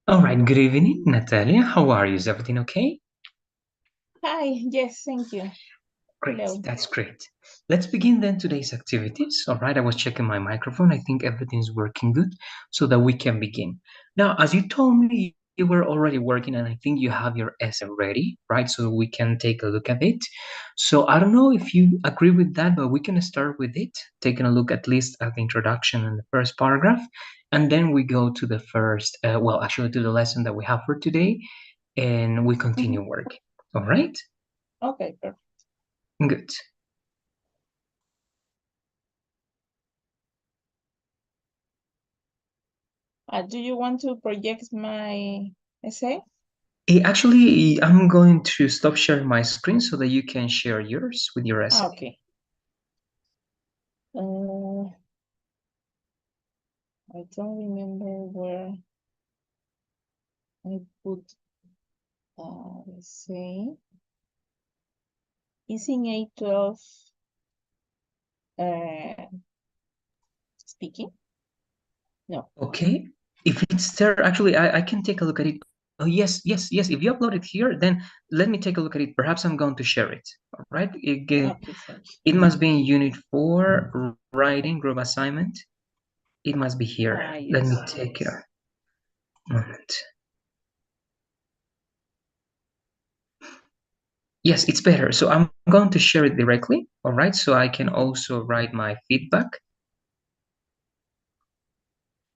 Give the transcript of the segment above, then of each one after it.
All right, good evening, Natalia. How are you? Is everything okay? Hi, yes, thank you. Great, Hello. that's great. Let's begin then today's activities. All right, I was checking my microphone. I think everything is working good so that we can begin. Now, as you told me, you were already working and I think you have your essay ready, right? So we can take a look at it. So I don't know if you agree with that, but we can start with it, taking a look at least at the introduction and the first paragraph. And then we go to the first, actually to the lesson that we have for today, and we continue working. All right? Okay, perfect. Good. Do you want to project my essay? Actually, I'm going to stop sharing my screen so that you can share yours with your essay. Okay. Uh, I don't remember where I put essay. Is in A12 speaking? No. Okay. If it's there, actually, I can take a look at it. Oh, yes, yes, yes. If you upload it here, then let me take a look at it. Perhaps I'm going to share it. All right. Okay, thank It must be in Unit 4, writing group assignment. It must be you. here. Let me Yes. take a moment. Yes, it's better. So I'm going to share it directly. All right. So I can also write my feedback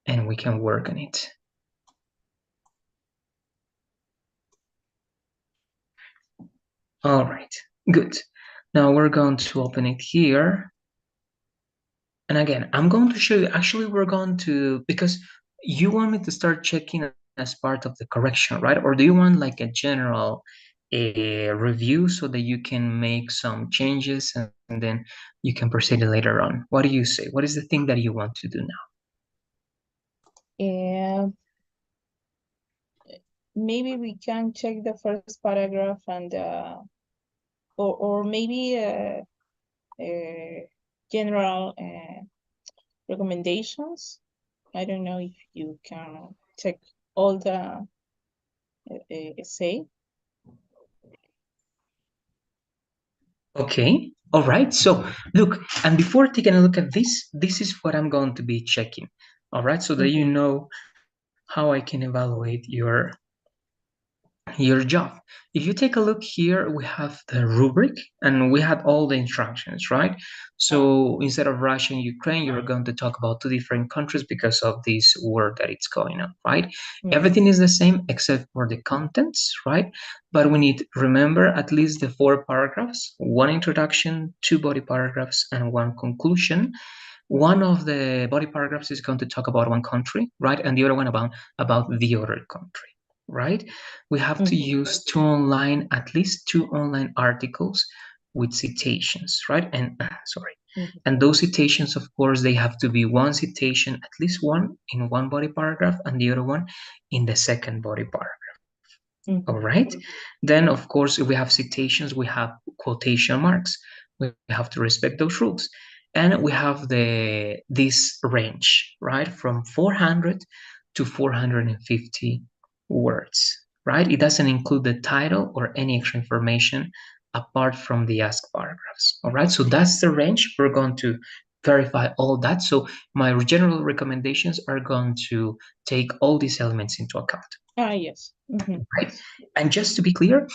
and we can work on it. All right, good. Now we're going to open it here. And again, I'm going to show you, actually, we're going to, because you want me to start checking as part of the correction, right? Or do you want like a general review so that you can make some changes and then you can proceed later on? What do you say? What is the thing that you want to do now? Maybe we can check the first paragraph and or maybe general recommendations. I don't know if you can check all the essay. Okay, all right. So look, and before taking a look at this is what I'm going to be checking. All right, so that you know how I can evaluate your job. If you take a look here, we have the rubric and we had all the instructions, right? So instead of Russia and Ukraine, you're going to talk about two different countries because of this war that it's going on, right? Everything is the same except for the contents, right? But we need to remember at least the 4 paragraphs, one introduction, 2 body paragraphs, and one conclusion. One of the body paragraphs is going to talk about one country, right? And the other one about the other country, right? We have to use at least two online articles with citations, right? And and those citations, of course, they have to be one citation, at least one in one body paragraph, and the other one in the second body paragraph. All right. Then, of course, if we have citations, we have quotation marks. We have to respect those rules. And we have this range, right? From 400 to 450 words, right? It doesn't include the title or any extra information apart from the asked paragraphs. All right. So that's the range. We're going to verify all that. So my general recommendations are going to take all these elements into account. Yes. Right? And just to be clear,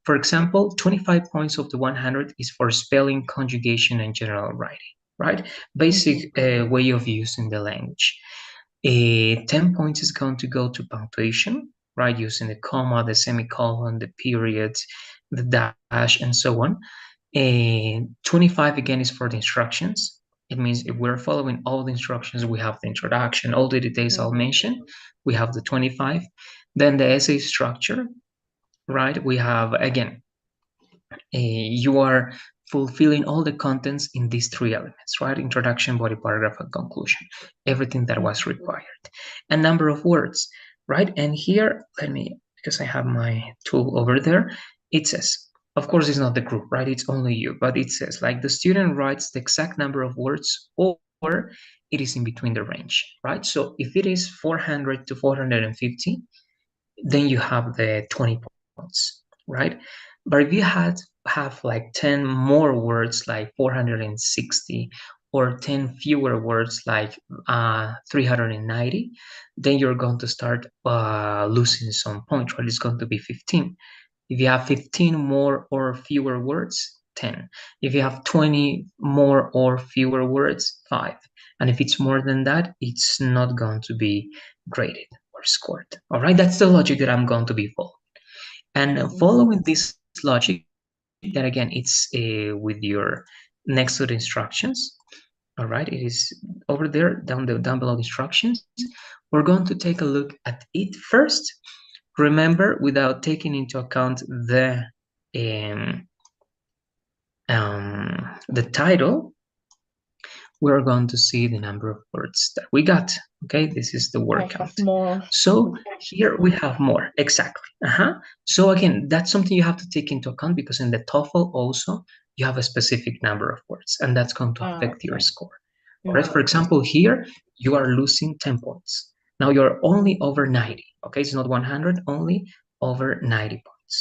for example, 25 points of the 100 is for spelling, conjugation, and general writing, right? Basic way of using the language. 10 points is going to go to punctuation, right? Using the comma, the semicolon, the periods, the dash, and so on. 25 again is for the instructions. It means if we're following all the instructions, we have the introduction, all the details I'll mention, we have the 25. Then the essay structure, right? We have, again, you are fulfilling all the contents in these 3 elements, right? Introduction, body paragraph, and conclusion. Everything that was required. A number of words, right? And here, because I have my tool over there, it says, of course, it's not the group, right? It's only you, but it says like the student writes the exact number of words or it is in between the range, right? So if it is 400 to 450, then you have the 20 points, right? But if you have like 10 more words like 460 or 10 fewer words like 390, then you're going to start losing some points, right? It's going to be 15. If you have 15 more or fewer words, 10. If you have 20 more or fewer words, 5. And if it's more than that, it's not going to be graded or scored. All right, that's the logic that I'm going to be following. And Mhm. following this logic, that again, it's with your next to the instructions. All right, it is over there down below the instructions. We're going to take a look at it first. Remember, without taking into account um, the title, we're going to see the number of words that we got. Okay, this is the I word have count. more. So here we have more, exactly. So again, that's something you have to take into account because in the TOEFL also, you have a specific number of words and that's going to affect your Okay. score. All right, Mhm. for example, here you are losing 10 points. Now you're only over 90, okay? It's not 100, only over 90 points.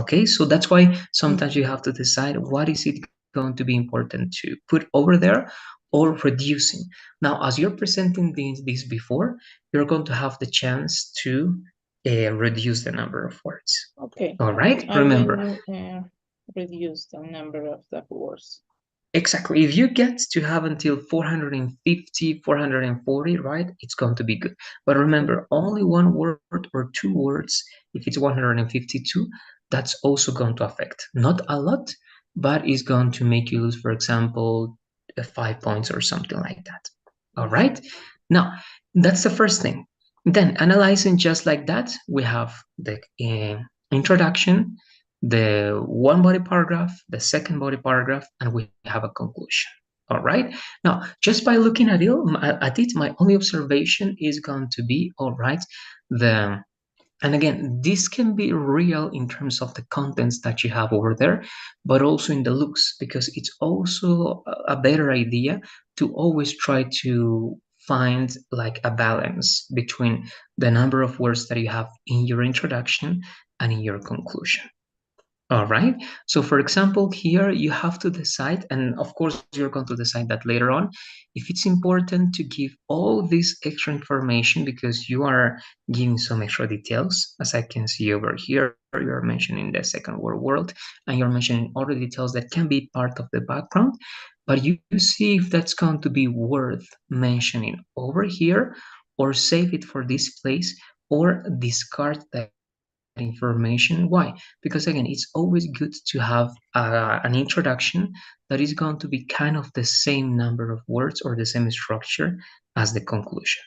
Okay, so that's why sometimes you Mhm. have to decide what is it going to be important to put over there or reducing. Now, as you're presenting this before, you're going to have the chance to reduce the number of words. Okay. All right, I remember, will reduce the number of the words. exactly. If you get to have until 450, 440, right, it's going to be good. But Mhm. remember, only one word or two words, if it's 152, that's also going to affect. Not a lot, but it's going to make you lose, for example, 5 points or something like that. All Mhm. right. Now, that's the first thing. Then, analyzing just like that, we have the introduction, the one body paragraph, the second body paragraph, and we have a conclusion. All right. Now, just by looking at it, my only observation is going to be all right. The and again, this can be real in terms of the contents that you have over there, but also in the looks, because it's also a better idea to always try to find like a balance between the number of words that you have in your introduction and in your conclusion. All right. So, for example, here you have to decide, and of course, you're going to decide that later on, if it's important to give all this extra information because you are giving some extra details. As I can see over here, you're mentioning the Second World, and you're mentioning all the details that can be part of the background, but you see if that's going to be worth mentioning over here, or save it for this place, or discard that information. Why? Because again, it's always good to have an introduction that is going to be kind of the same number of words or the same structure as the conclusion.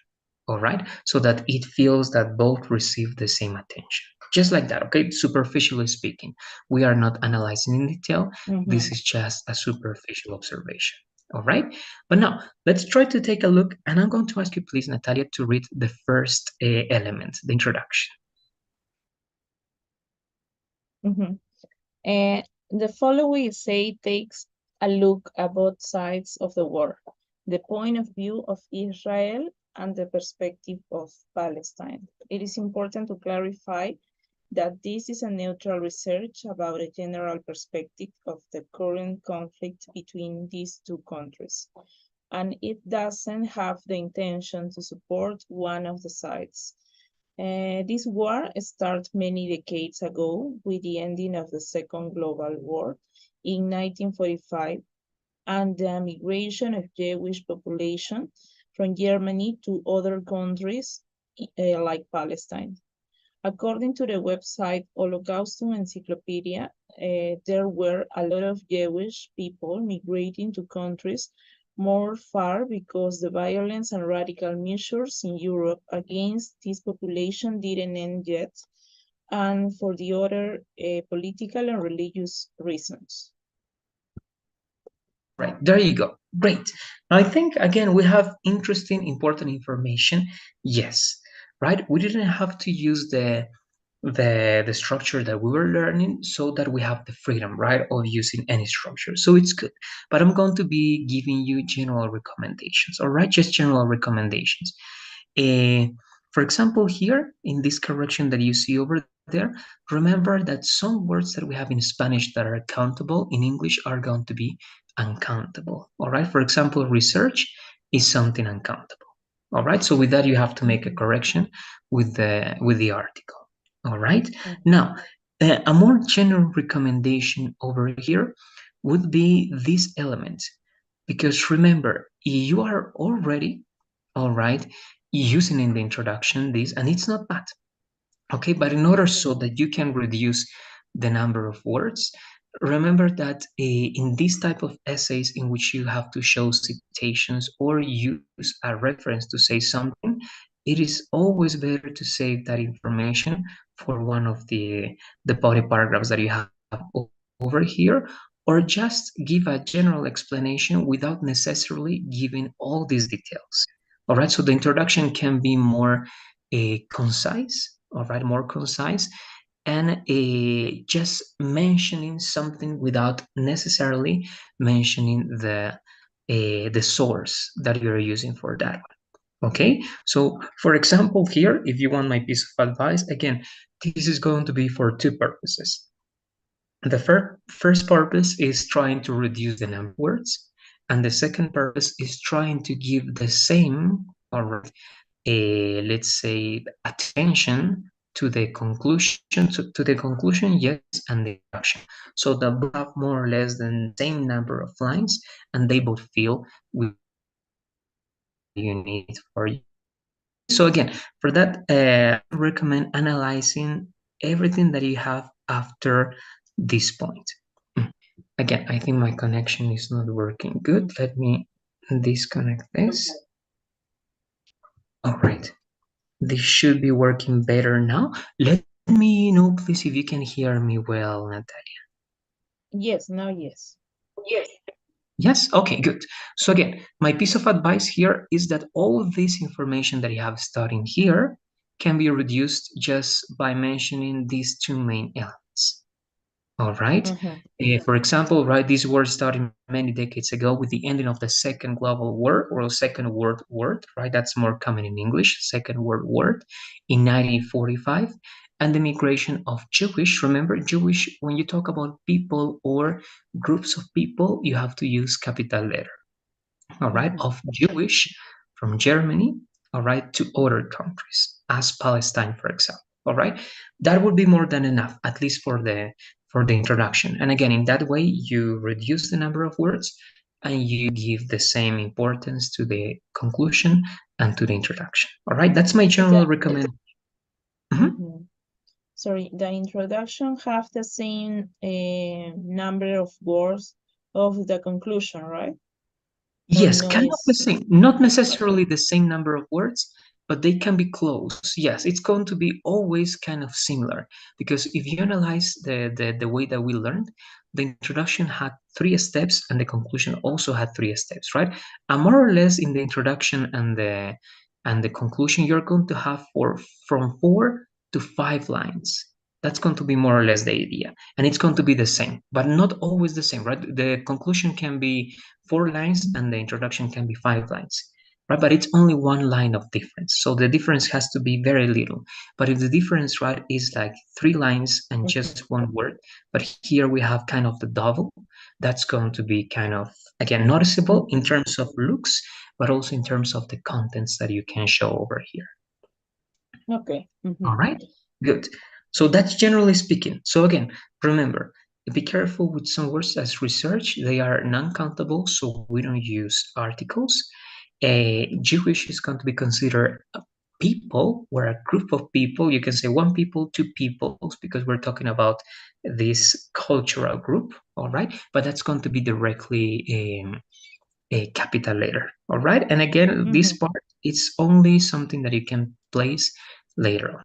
All right, so that it feels that both receive the same attention, just like that. Okay, superficially speaking, we are not analyzing in detail. This Mhm. is just a superficial observation. All right, but now let's try to take a look, and I'm going to ask you, please, Natalia, to read the first element, the introduction. Mhm. The following essay takes a look at both sides of the war, the point of view of Israel and the perspective of Palestine. It is important to clarify that this is a neutral research about a general perspective of the current conflict between these two countries, and it doesn't have the intention to support one of the sides. This war started many decades ago with the ending of the Second Global War in 1945 and the migration of Jewish population from Germany to other countries like Palestine. According to the website Holocaustum Encyclopedia, there were a lot of Jewish people migrating to countries more far because the violence and radical measures in Europe against this population didn't end yet, and for the other political and religious reasons. All right, there you go. Great. Now, I think again we have interesting, important information. Yes, right. We didn't have to use the structure that we were learning so that we have the freedom, right, of using any structure. So it's good. But I'm going to be giving you general recommendations. All right, just general recommendations. Uh, For example, here in this correction that you see over there, remember that some words that we have in Spanish that are countable in English are going to be uncountable. All right. For example, research is something uncountable. All right. So with that, you have to make a correction with the article. All right. Now, a more general recommendation over here would be this element, because remember, you are already, all right, using in the introduction this, and it's not bad. Okay, but in order so that you can reduce the number of words, remember that in this type of essays in which you have to show citations or use a reference to say something, it is always better to save that information for one of the body paragraphs that you have over here, or just give a general explanation without necessarily giving all these details. All right, so the introduction can be more concise, all right, more concise, and just mentioning something without necessarily mentioning the source that you're using for that one. Okay, so for example, here, if you want my piece of advice, again, this is going to be for two purposes. The first purpose is trying to reduce the number of words, and the second purpose is trying to give the same, all right, let's say, attention to the conclusion, to the conclusion, yes, and the introduction. So they both have more or less the same number of lines, and they both feel with the information that you need for you. Okay, so again, for that, I recommend analyzing everything that you have after this point. Again, I think my connection is not working good. Let me disconnect this. All right. This should be working better now. Let me know, please, if you can hear me well, Natalia. Yes, now yes. Yes. Yes? Okay, good. So again, my piece of advice here is that all of this information that you have studying here can be reduced just by mentioning these two main elements. All right. For example, right, these were started many decades ago with the ending of the Second Global War or Second World War, right? That's more common in English, Second World War in 1945, and the migration of Jewish. Remember, Jewish, when you talk about people or groups of people, you have to use capital letter, all right, of Jewish from Germany, all right, to other countries, as Palestine, for example. All right, that would be more than enough, at least for the introduction. And again, in that way, you reduce the number of words and you give the same importance to the conclusion and to the introduction. All right, that's my general The, recommendation. Mhm. Sorry, the introduction have the same number of words of the conclusion, right? Or Yes, no kind of the is same. Not necessarily the same number of words, but they can be close. Yes, it's going to be always kind of similar, because if you analyze the way that we learned, the introduction had three steps and the conclusion also had three steps, right? And more or less in the introduction and the conclusion, you're going to have from 4 to 5 lines. That's going to be more or less the idea. And it's going to be the same, but not always the same, right? The conclusion can be 4 lines and the introduction can be 5 lines, right? But it's only one line of difference. So the difference has to be very little. But if the difference, right, is like 3 lines and just one word, but here we have kind of the double, that's going to be kind of, again, noticeable in terms of looks, but also in terms of the contents that you can show over here. okay. All right, good. So that's generally speaking. So again, remember, be careful with some words as research. They are non-countable, so we don't use articles. Jewish is going to be considered a people or a group of people. You can say one people, two peoples, because we're talking about this cultural group, all right? But that's going to be directly a capital letter, all right? And again, this part, it's only something that you can place later on.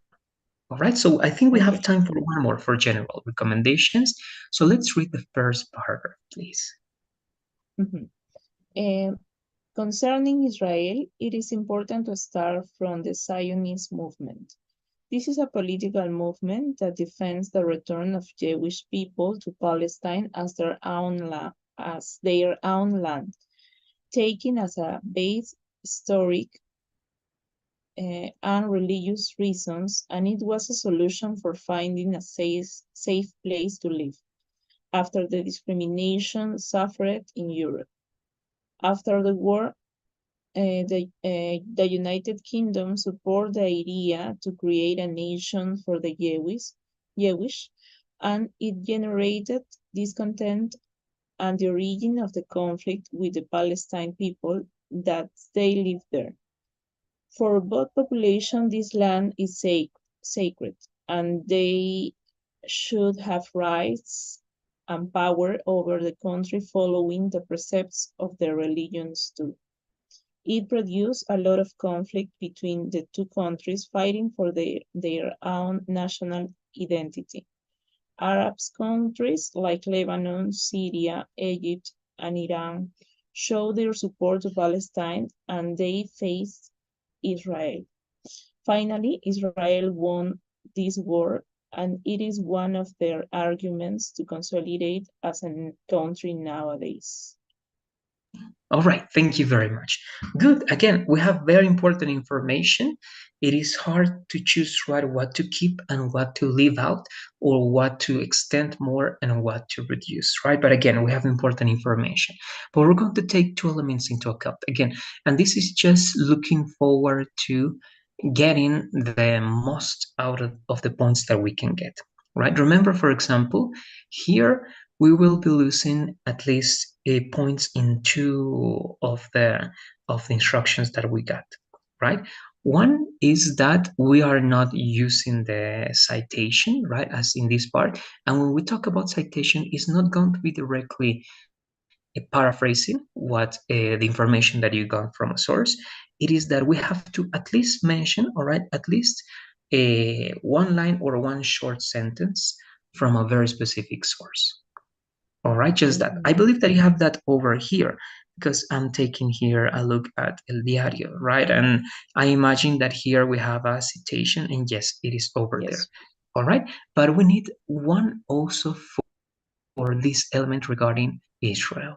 All right, so I think we have Okay. time for one more for general recommendations. So let's read the first paragraph, please. Concerning Israel, it is important to start from the Zionist movement. This is a political movement that defends the return of Jewish people to Palestine as their own land, taking as a base historic and religious reasons, and it was a solution for finding a safe place to live after the discrimination suffered in Europe. After the war, the United Kingdom supported the idea to create a nation for the Jewish, and it generated discontent and the origin of the conflict with the Palestine people that they live there. For both populations, this land is sacred, and they should have rights and power over the country following the precepts of their religions too. It produced a lot of conflict between the two countries fighting for their own national identity. Arab countries like Lebanon, Syria, Egypt, and Iran showed their support to Palestine and they faced Israel. Finally, Israel won this war, and it is one of their arguments to consolidate as a country nowadays. All right, thank you very much. Good. Again, we have very important information. It is hard to choose right what to keep and what to leave out, or what to extend more and what to reduce, right? But again, we have important information. But we're going to take two elements into account again, and this is just looking forward to getting the most out of the points that we can get, right? Remember, for example, here we will be losing at least points in two of the instructions that we got, right? One is that we are not using the citation, right, as in this part. And when we talk about citation, it's not going to be directly paraphrasing what the information that you got from a source. It is that we have to at least mention, all right, at least one line or one short sentence from a very specific source. All right, just that. I believe that you have that over here because I'm taking here a look at El Diario, right? And I imagine that here we have a citation, and yes, it is over there. All right, but we need one also for this element regarding Israel.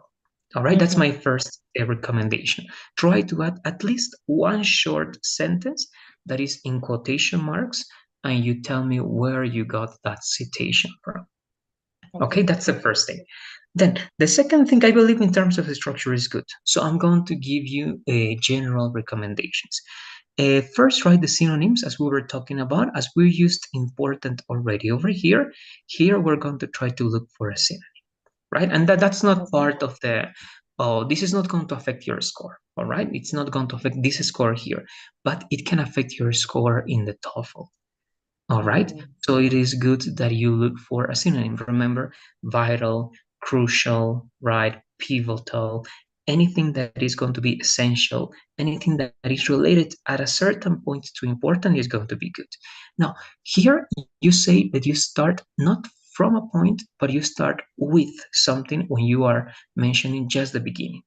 All right, that's my first recommendation. Try to add at least one short sentence that is in quotation marks, and you tell me where you got that citation from. Okay, that's the first thing. Then the second thing, I believe in terms of the structure is good. So I'm going to give you general recommendations. First, write the synonyms as we were talking about, as we used important already over here. Here we're going to try to look for a synonym, right? And that's not part of the, oh, this is not going to affect your score, all right? It's not going to affect this score here, but it can affect your score in the TOEFL. All right, so it is good that you look for a synonym. Remember, vital, crucial, right, pivotal, anything that is going to be essential, anything that is related at a certain point to important is going to be good. Now, here you say that you start not from a point, but you start with something when you are mentioning just the beginning.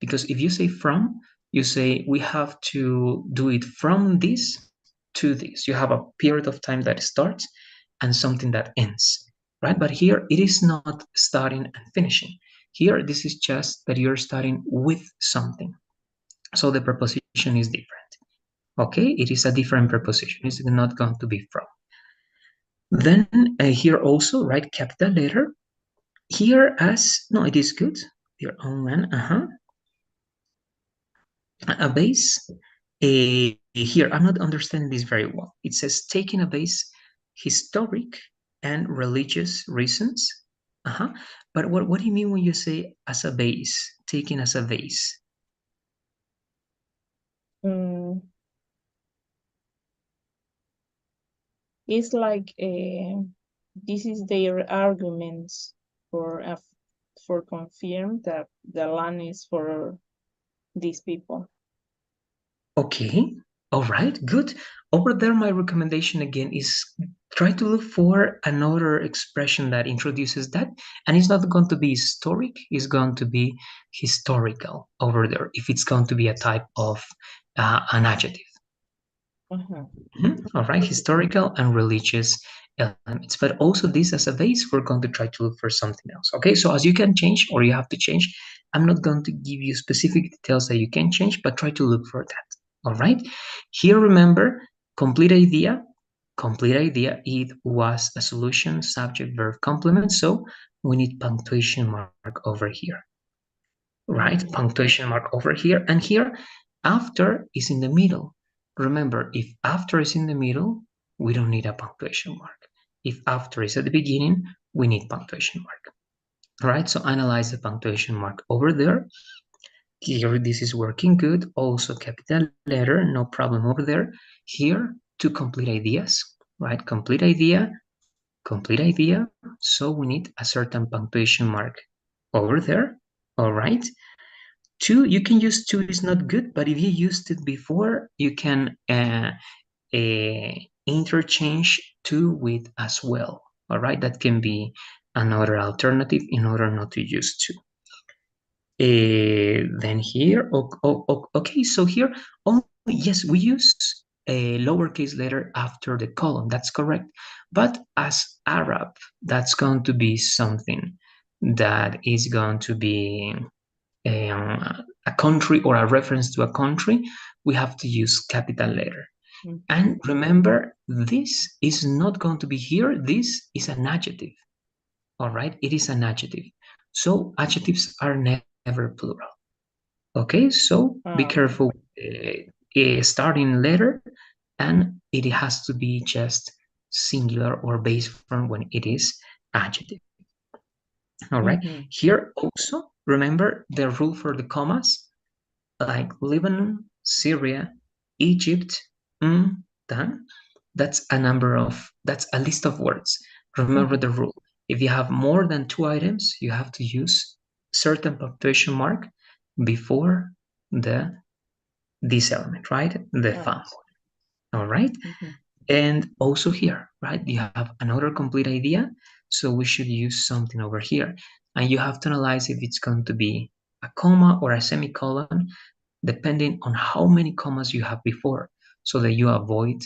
Because if you say from, you say we have to do it from this to this. You have a period of time that starts and something that ends, right? But here it is not starting and finishing. Here, this is just that you're starting with something. So the preposition is different. Okay, it is a different preposition. It's not going to be from. Then here also write capital letter. Here as, no, it is good. Your own man, a base. Here, I'm not understanding this very well. It says taking a base, historic and religious reasons. But what do you mean when you say as a base, taking as a base? It's like this is their arguments for confirm that the land is for these people. Okay, all right, good. Over there, my recommendation again is try to look for another expression that introduces that, and it's not going to be historic, it's going to be historical over there, if it's going to be a type of an adjective. All right, historical and religious elements, but also this as a base, we're going to try to look for something else. Okay, so as you can change or you have to change, I'm not going to give you specific details that you can change, but try to look for that. All right. Here, remember, complete idea. Complete idea, it was a solution, subject, verb, complement. So we need punctuation mark over here, right? Punctuation mark over here. And here, after is in the middle. Remember, if after is in the middle, we don't need a punctuation mark. If after is at the beginning, we need punctuation mark. All right, so analyze the punctuation mark over there. Here, this is working good. Also, capital letter, no problem over there. Here, two complete ideas, right? Complete idea. So we need a certain punctuation mark over there. All right. Two, you can use two is not good, but if you used it before, you can interchange two with as well. All right, that can be another alternative in order not to use two. Then here, okay, so here only, yes, we use a lowercase letter after the colon, that's correct. But as Arab, that's going to be something that is going to be a country or a reference to a country, we have to use capital letter. And remember, this is not going to be here. This is an adjective. All right, it is an adjective. So adjectives are never plural. Okay, so be careful starting letter, and it has to be just singular or base form when it is adjective. All right, here also remember the rule for the commas, like Lebanon, Syria, Egypt, Dan. That's a list of words. Remember the rule. If you have more than two items, you have to use certain punctuation mark before this element, right? The found. All right. And also here, right? You have another complete idea. So we should use something over here. And you have to analyze if it's going to be a comma or a semicolon, depending on how many commas you have before, so that you avoid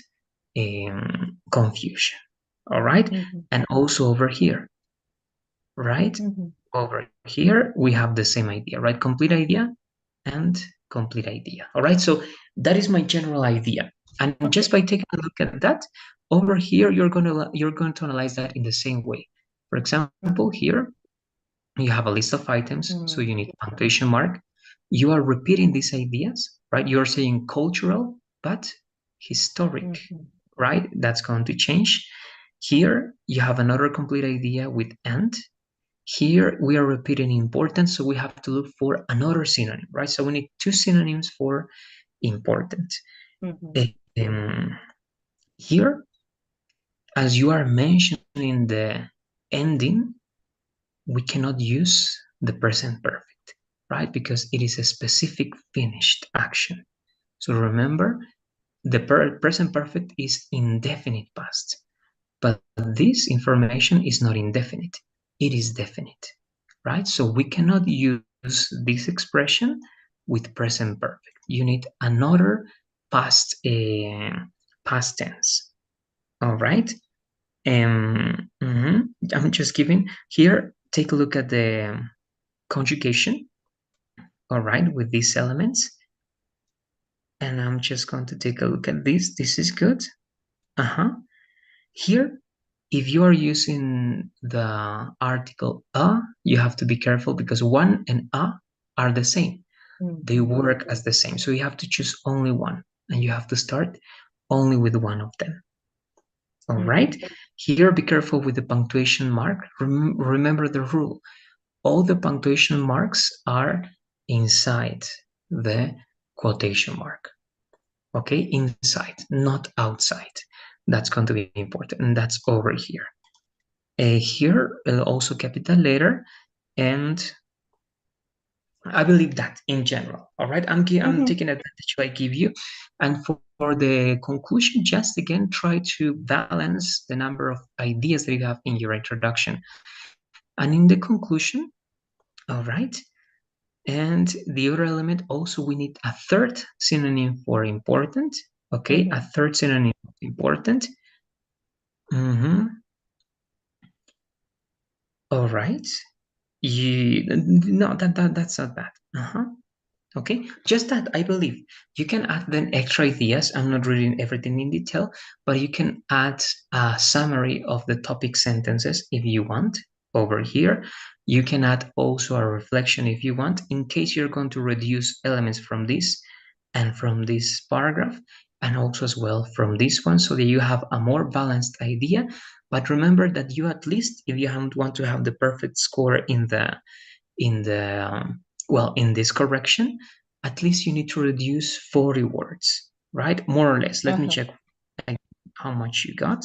confusion. All right. And also over here, right? Over here, we have the same idea, right? Complete idea and complete idea. All right. So that is my general idea. And just by taking a look at that, over here, you're going to analyze that in the same way. For example, here you have a list of items, so you need punctuation mark. You are repeating these ideas, right? You're saying cultural, but historic, right? That's going to change. Here you have another complete idea with and. Here we are repeating important, so we have to look for another synonym, right? So we need two synonyms for important. Here, as you are mentioning the ending, we cannot use the present perfect, right? Because it is a specific finished action. So remember, the present perfect is indefinite past, but this information is not indefinite, it is definite, right? So we cannot use this expression with present perfect. You need another past tense, all right? I'm just giving here, take a look at the conjugation, all right, with these elements. And I'm just going to take a look at this. This is good. Here, if you are using the article a, you have to be careful because one and a are the same. They work as the same. So you have to choose only one, and you have to start only with one of them. All right. Here, be careful with the punctuation mark. Remember the rule. All the punctuation marks are inside the quotation mark. Okay, inside, not outside. That's going to be important, and that's over here. Here, also capital letter, and I believe that in general. All right, I'm taking advantage I give you, and for the conclusion, just again try to balance the number of ideas that you have in your introduction, and in the conclusion, all right. And the other element also, we need a third synonym for important. Okay, a third synonym for important. All right. No, that's not bad. Okay, just that I believe you can add then extra ideas. I'm not reading everything in detail, but you can add a summary of the topic sentences if you want over here. You can add also a reflection if you want, in case you're going to reduce elements from this and from this paragraph, and also as well from this one, so that you have a more balanced idea. But remember that you, at least if you want to have the perfect score in the well, in this correction, at least you need to reduce 40 words, right? More or less. Let me check how much you got.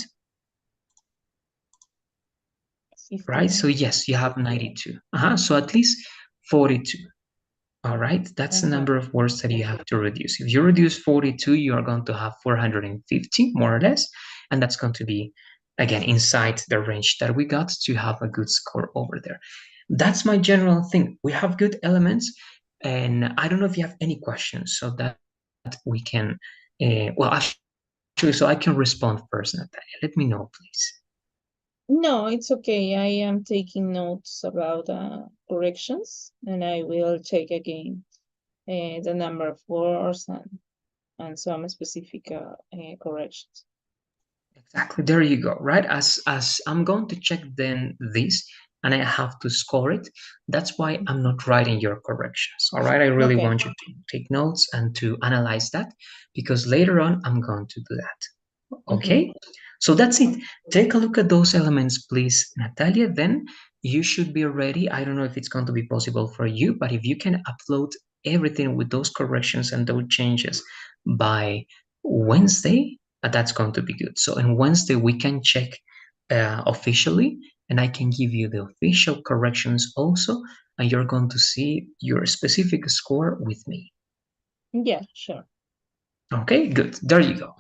Right, so yes, you have 92. So at least 42. All right, that's the number of words that you have to reduce. If you reduce 42, you are going to have 450, more or less, and that's going to be, again, inside the range that we got to have a good score over there. That's my general thing. We have good elements, and I don't know if you have any questions so that we can, actually, so I can respond first, Natalia. Let me know, please. No, it's okay. I am taking notes about corrections, and I will check again the number of words and some specific corrections. Exactly. There you go. Right. As I'm going to check then this, and I have to score it. That's why I'm not writing your corrections. All right. I really Okay. want you to take notes and to analyze that, because later on I'm going to do that. Okay. So that's it. Take a look at those elements, please, Natalia. Then you should be ready. I don't know if it's going to be possible for you, but if you can upload everything with those corrections and those changes by Wednesday, that's going to be good. So on Wednesday, we can check officially, and I can give you the official corrections also, and you're going to see your specific score with me. Yeah, sure. Okay, good. There you go.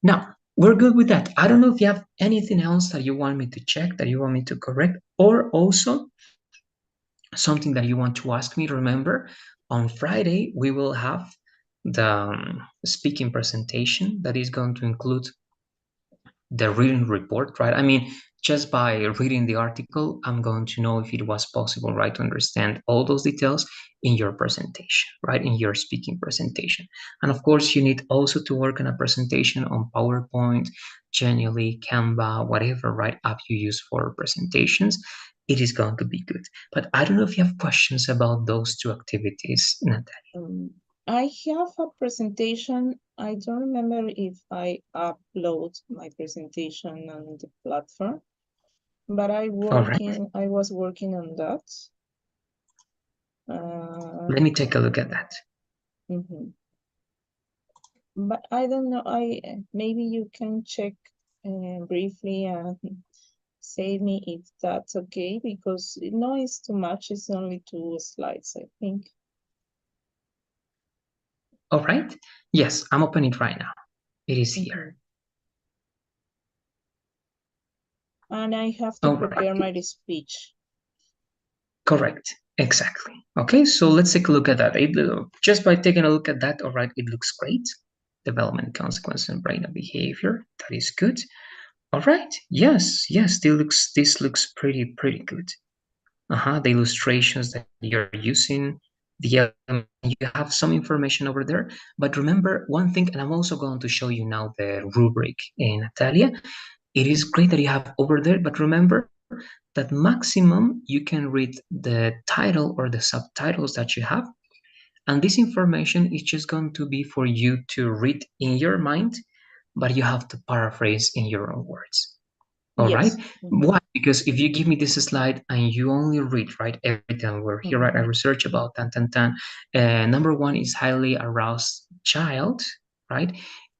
Now, we're good with that. I don't know if you have anything else that you want me to check, that you want me to correct, or also something that you want to ask me. Remember, on Friday, we will have the speaking presentation that is going to include the written report, right? I mean, just by reading the article, I'm going to know if it was possible, right, to understand all those details in your presentation, right, in your speaking presentation. And of course, you need also to work on a presentation on PowerPoint, Genially, Canva, whatever, right, app you use for presentations. It is going to be good. But I don't know if you have questions about those two activities, Natalia. I have a presentation. I don't remember if I upload my presentation on the platform, but All right. I was working on that. Let me take a look at that. But I don't know. Maybe you can check briefly and say me if that's okay, because no, it's too much. It's only 2 slides, I think. All right. Yes, I'm opening it right now. It is here. And I have to prepare my speech. Correct. Exactly. Okay, so let's take a look at that. Just by taking a look at that, all right, it looks great. Development, consequence, and brain and behavior. That is good. All right. Yes. This looks pretty good. The illustrations that you're using, the element, you have some information over there. But remember one thing, and I'm also going to show you now the rubric in Natalia. It is great that you have over there, but remember that maximum you can read the title or the subtitles that you have. And this information is just going to be for you to read in your mind, but you have to paraphrase in your own words. All right. Why? Because if you give me this slide and you only read, right, every time we're here, right, I research about tan. Number one is highly aroused child, right?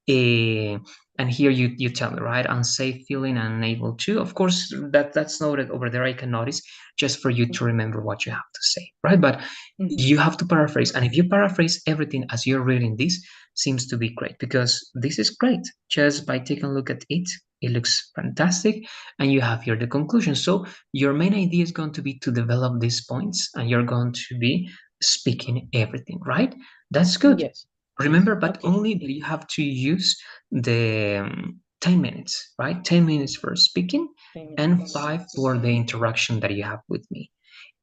Uh, and here you tell me, right, unsafe feeling and unable to. Of course, that's noted over there. I can notice, just for you to remember what you have to say, right? But you have to paraphrase, and if you paraphrase everything as you're reading this, seems to be great, because this is great. Just by taking a look at it, it looks fantastic, and you have here the conclusion. So your main idea is going to be to develop these points, and you're going to be speaking everything, right? That's good. Yes. Remember, but only that you have to use the 10 minutes, right? 10 minutes for speaking and 5 for the interaction that you have with me.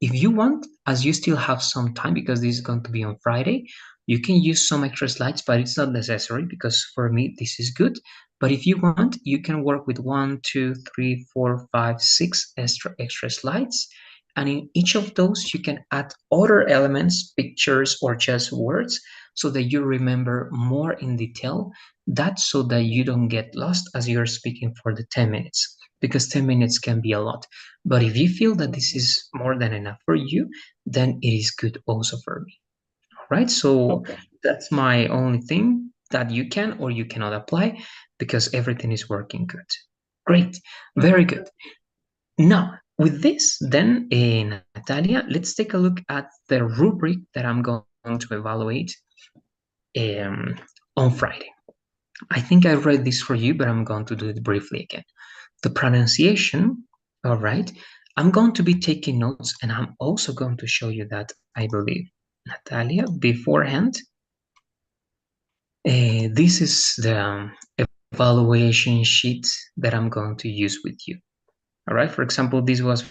If you want, as you still have some time because this is going to be on Friday, you can use some extra slides, but it's not necessary because for me this is good. But if you want, you can work with 1, 2, 3, 4, 5, 6 extra slides. And in each of those, you can add other elements, pictures, or just words so that you remember more in detail. That's so that you don't get lost as you're speaking for the 10 minutes, because 10 minutes can be a lot. But if you feel that this is more than enough for you, then it is good also for me. All right, so Okay. that's my only thing that you can or you cannot apply because everything is working good. Great, very good. Now, with this, then, Natalia, let's take a look at the rubric that I'm going to evaluate um, on Friday. I think I read this for you, but I'm going to do it briefly again. The pronunciation, all right, I'm going to be taking notes and I'm also going to show you that, I believe. Natalia, beforehand, this is the evaluation sheet that I'm going to use with you. All right, for example, this was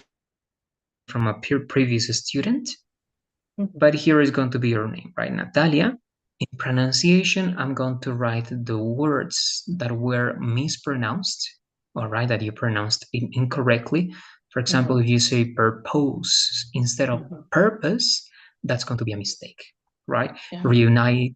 from a previous student, but here is going to be your name, right? Natalia. In pronunciation, I'm going to write the words that were mispronounced, all right, that you pronounced incorrectly. For example, if you say purpose instead of purpose, that's going to be a mistake, right? Reunited,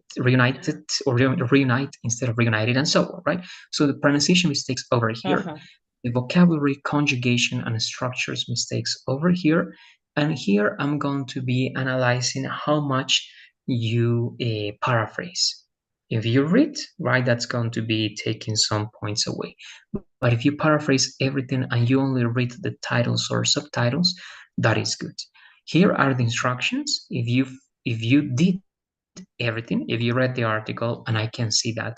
or reunite instead of reunited, and so on, right? So the pronunciation mistakes over here, the vocabulary, conjugation, and structures mistakes over here. And here I'm going to be analyzing how much you paraphrase. If you read, right, that's going to be taking some points away. But if you paraphrase everything and you only read the titles or subtitles, that is good. Here are the instructions. If you did everything, if you read the article, and I can see that,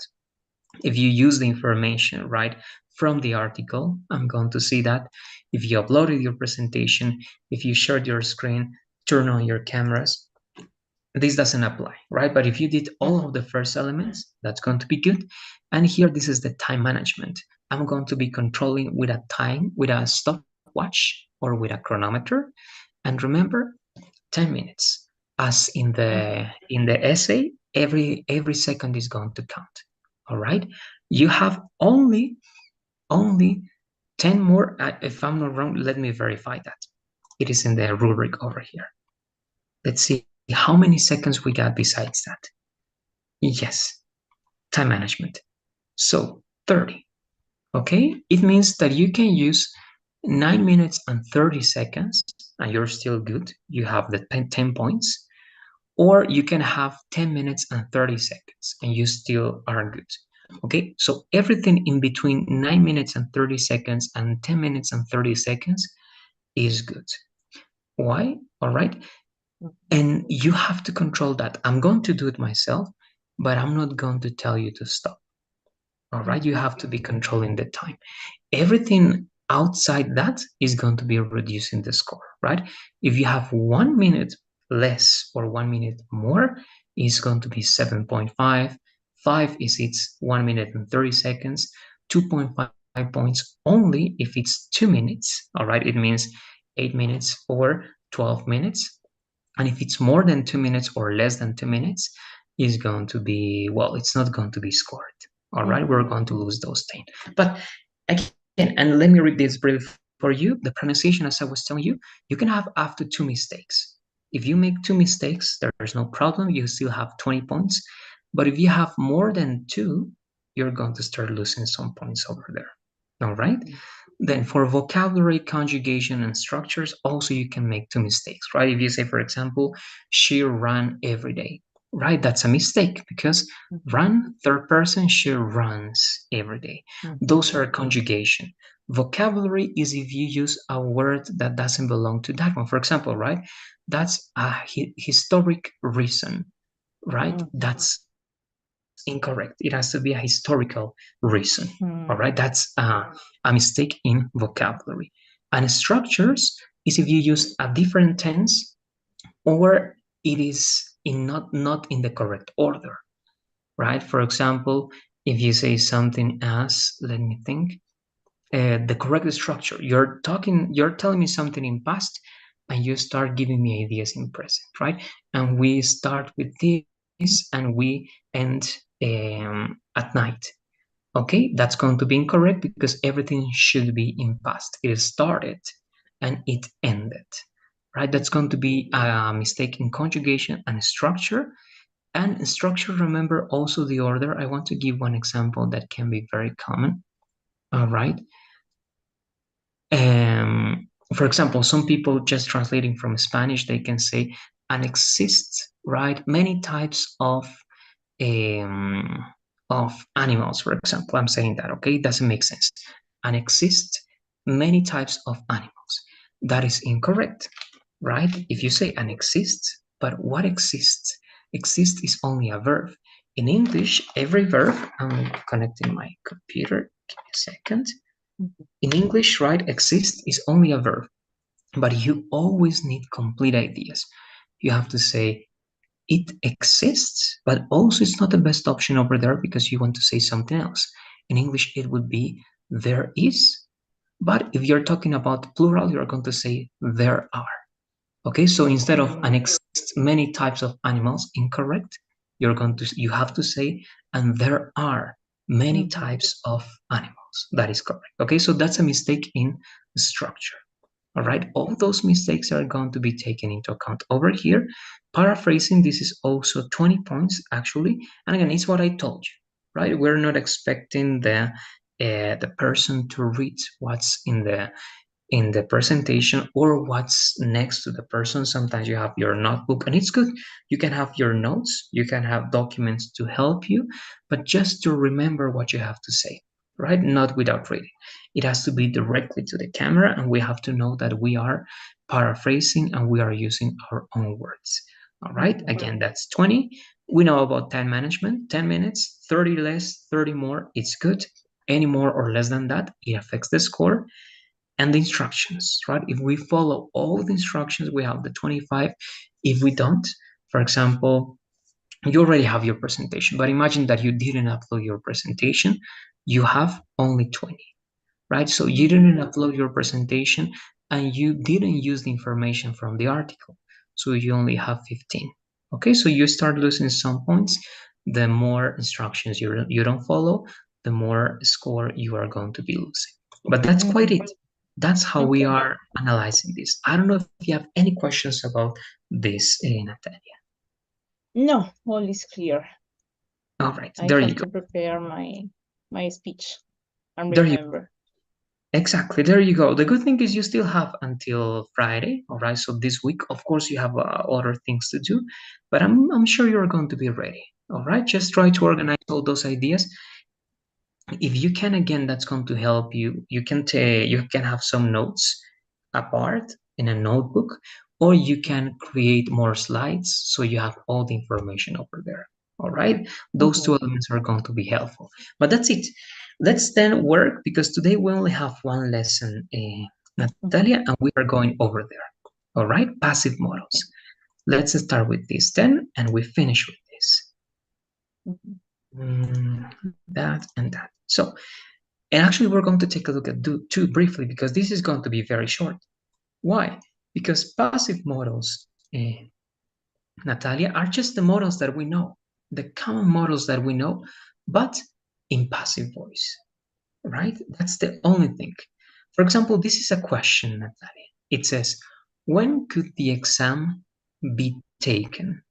if you use the information right from the article, I'm going to see that. If you uploaded your presentation, if you shared your screen, turn on your cameras, this doesn't apply, right? But if you did all of the first elements, that's going to be good. And here, this is the time management. I'm going to be controlling with a time, with a stopwatch or with a chronometer. And remember, 10 minutes. As in the essay, every second is going to count. All right. You have only 10 more. If I'm not wrong, let me verify that. It is in the rubric over here. Let's see how many seconds we got besides that. Yes, time management. So 30. Okay, it means that you can use 9 minutes and 30 seconds and you're still good. You have the 10 points. Or you can have 10 minutes and 30 seconds and you still are good. Okay, so everything in between 9 minutes and 30 seconds and 10 minutes and 30 seconds is good. Why? All right. And you have to control that. I'm going to do it myself, but I'm not going to tell you to stop. All right. You have to be controlling the time. Everything outside that is going to be reducing the score, right? If you have 1 minute less or 1 minute more, it's going to be 7.5. 5 is it's 1 minute and 30 seconds. 2.5 points only if it's 2 minutes. All right. It means 8 minutes or 12 minutes. And if it's more than 2 minutes or less than 2 minutes, is going to be, well, it's not going to be scored. All right, we're going to lose those 10. But again, and let me read this briefly for you. The pronunciation, as I was telling you can have up to 2 mistakes. If you make 2 mistakes, there's no problem. You still have 20 points. But if you have more than 2, you're going to start losing some points over there. All right? Then for vocabulary, conjugation, and structures, also you can make 2 mistakes, right? If you say, for example, she ran every day, right? That's a mistake because run, third person, she runs every day. Those are conjugation. Vocabulary is if you use a word that doesn't belong to that one. For example, right? That's a historic reason, right? That's incorrect. It has to be a historical reason. All right, that's a mistake in vocabulary. And structures is if you use a different tense or it is in not in the correct order, right? For example, if you say something as, let me think, the correct structure. You're telling me something in past, and you start giving me ideas in present, right? And we start with this and we end at night. Okay, that's going to be incorrect because everything should be in past. It started and it ended, right? That's going to be a mistake in conjugation and structure. And structure, remember also the order. I want to give one example that can be very common. All right. For example, some people just translating from Spanish, they can say, and exists, right? Many types um, of animals, for example. I'm saying that, okay? It doesn't make sense. And exist many types of animals. That is incorrect, right? If you say and exists, but what exists? Exist is only a verb. In English, every verb, I'm connecting my computer, give me a second. In English, right, exist is only a verb, but you always need complete ideas. You have to say it exists, but also it's not the best option over there because you want to say something else. In English, it would be there is, but if you're talking about plural, you're going to say there are. Okay, so instead of an exists many types of animals, incorrect, you have to say and there are many types of animals. That is correct. Okay, so that's a mistake in structure. All right, all those mistakes are going to be taken into account over here. Paraphrasing, this is also 20 points actually. And again, it's what I told you, right? We're not expecting the person to read what's in the presentation or what's next to the person. Sometimes you have your notebook and it's good. You can have your notes, you can have documents to help you, but just to remember what you have to say, right? Not without reading. It has to be directly to the camera and we have to know that we are paraphrasing and we are using our own words. All right, again, that's 20. We know about time management, 10 minutes, 30 less, 30 more, it's good. Any more or less than that, it affects the score. And the instructions, right? If we follow all the instructions, we have the 25. If we don't, for example, you already have your presentation, but imagine that you didn't upload your presentation, you have only 20, right? So you didn't upload your presentation and you didn't use the information from the article, so you only have 15. Okay, so you start losing some points. The more instructions you don't follow, the more score you are going to be losing. But that's quite it. That's how we Okay. are analyzing this. I don't know if you have any questions about this, Natalia. No, all is clear. All right, I there you have go. to prepare my speech and There you remember. Exactly. There you go. The good thing is you still have until Friday. All right. So this week, of course, you have other things to do, but I'm sure you're going to be ready. All right. Just try to organize all those ideas. If you can, again, that's going to help you. You can have some notes apart in a notebook, or you can create more slides so you have all the information over there. All right, those two elements are going to be helpful. But that's it. Let's then work because today we only have one lesson, Natalia, and we are going over there. All right, passive models. Let's start with this then, and we finish with this. That and that. So, and actually, we're going to take a look at two briefly because this is going to be very short. Why? Because passive models, Natalia, are just the models that we know, the common models that we know, but in passive voice, right? That's the only thing. For example, this is a question, Natalia. It says, when could the exam be taken?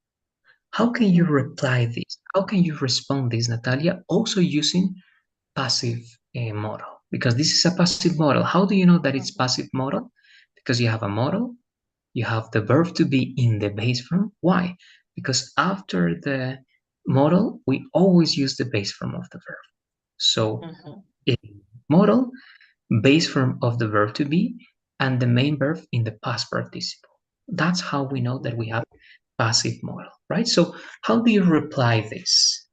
How can you reply this? How can you respond this, Natalia? Also using passive model, because this is a passive model. How do you know that it's passive model? Because you have a model, you have the verb to be in the base form. Why? Because after the model, we always use the base form of the verb. So model, base form of the verb to be, and the main verb in the past participle. That's how we know that we have passive model, right? So how do you reply this?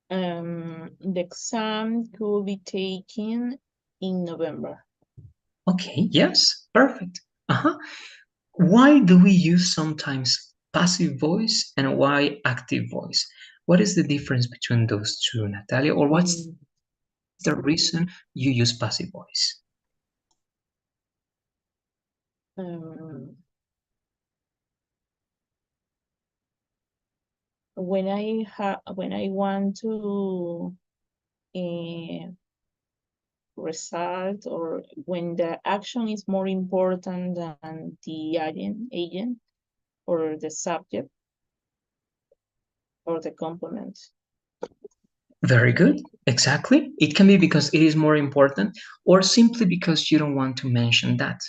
The exam could be taken in November. Okay, yes, perfect. Uh-huh. Why do we use sometimes passive voice and why active voice? What is the difference between those two, Natalia? Or what's the reason you use passive voice? Um, when I want to result, or when the action is more important than the agent or the subject or the component. Very good. Exactly. It can be because it is more important, or simply because you don't want to mention that.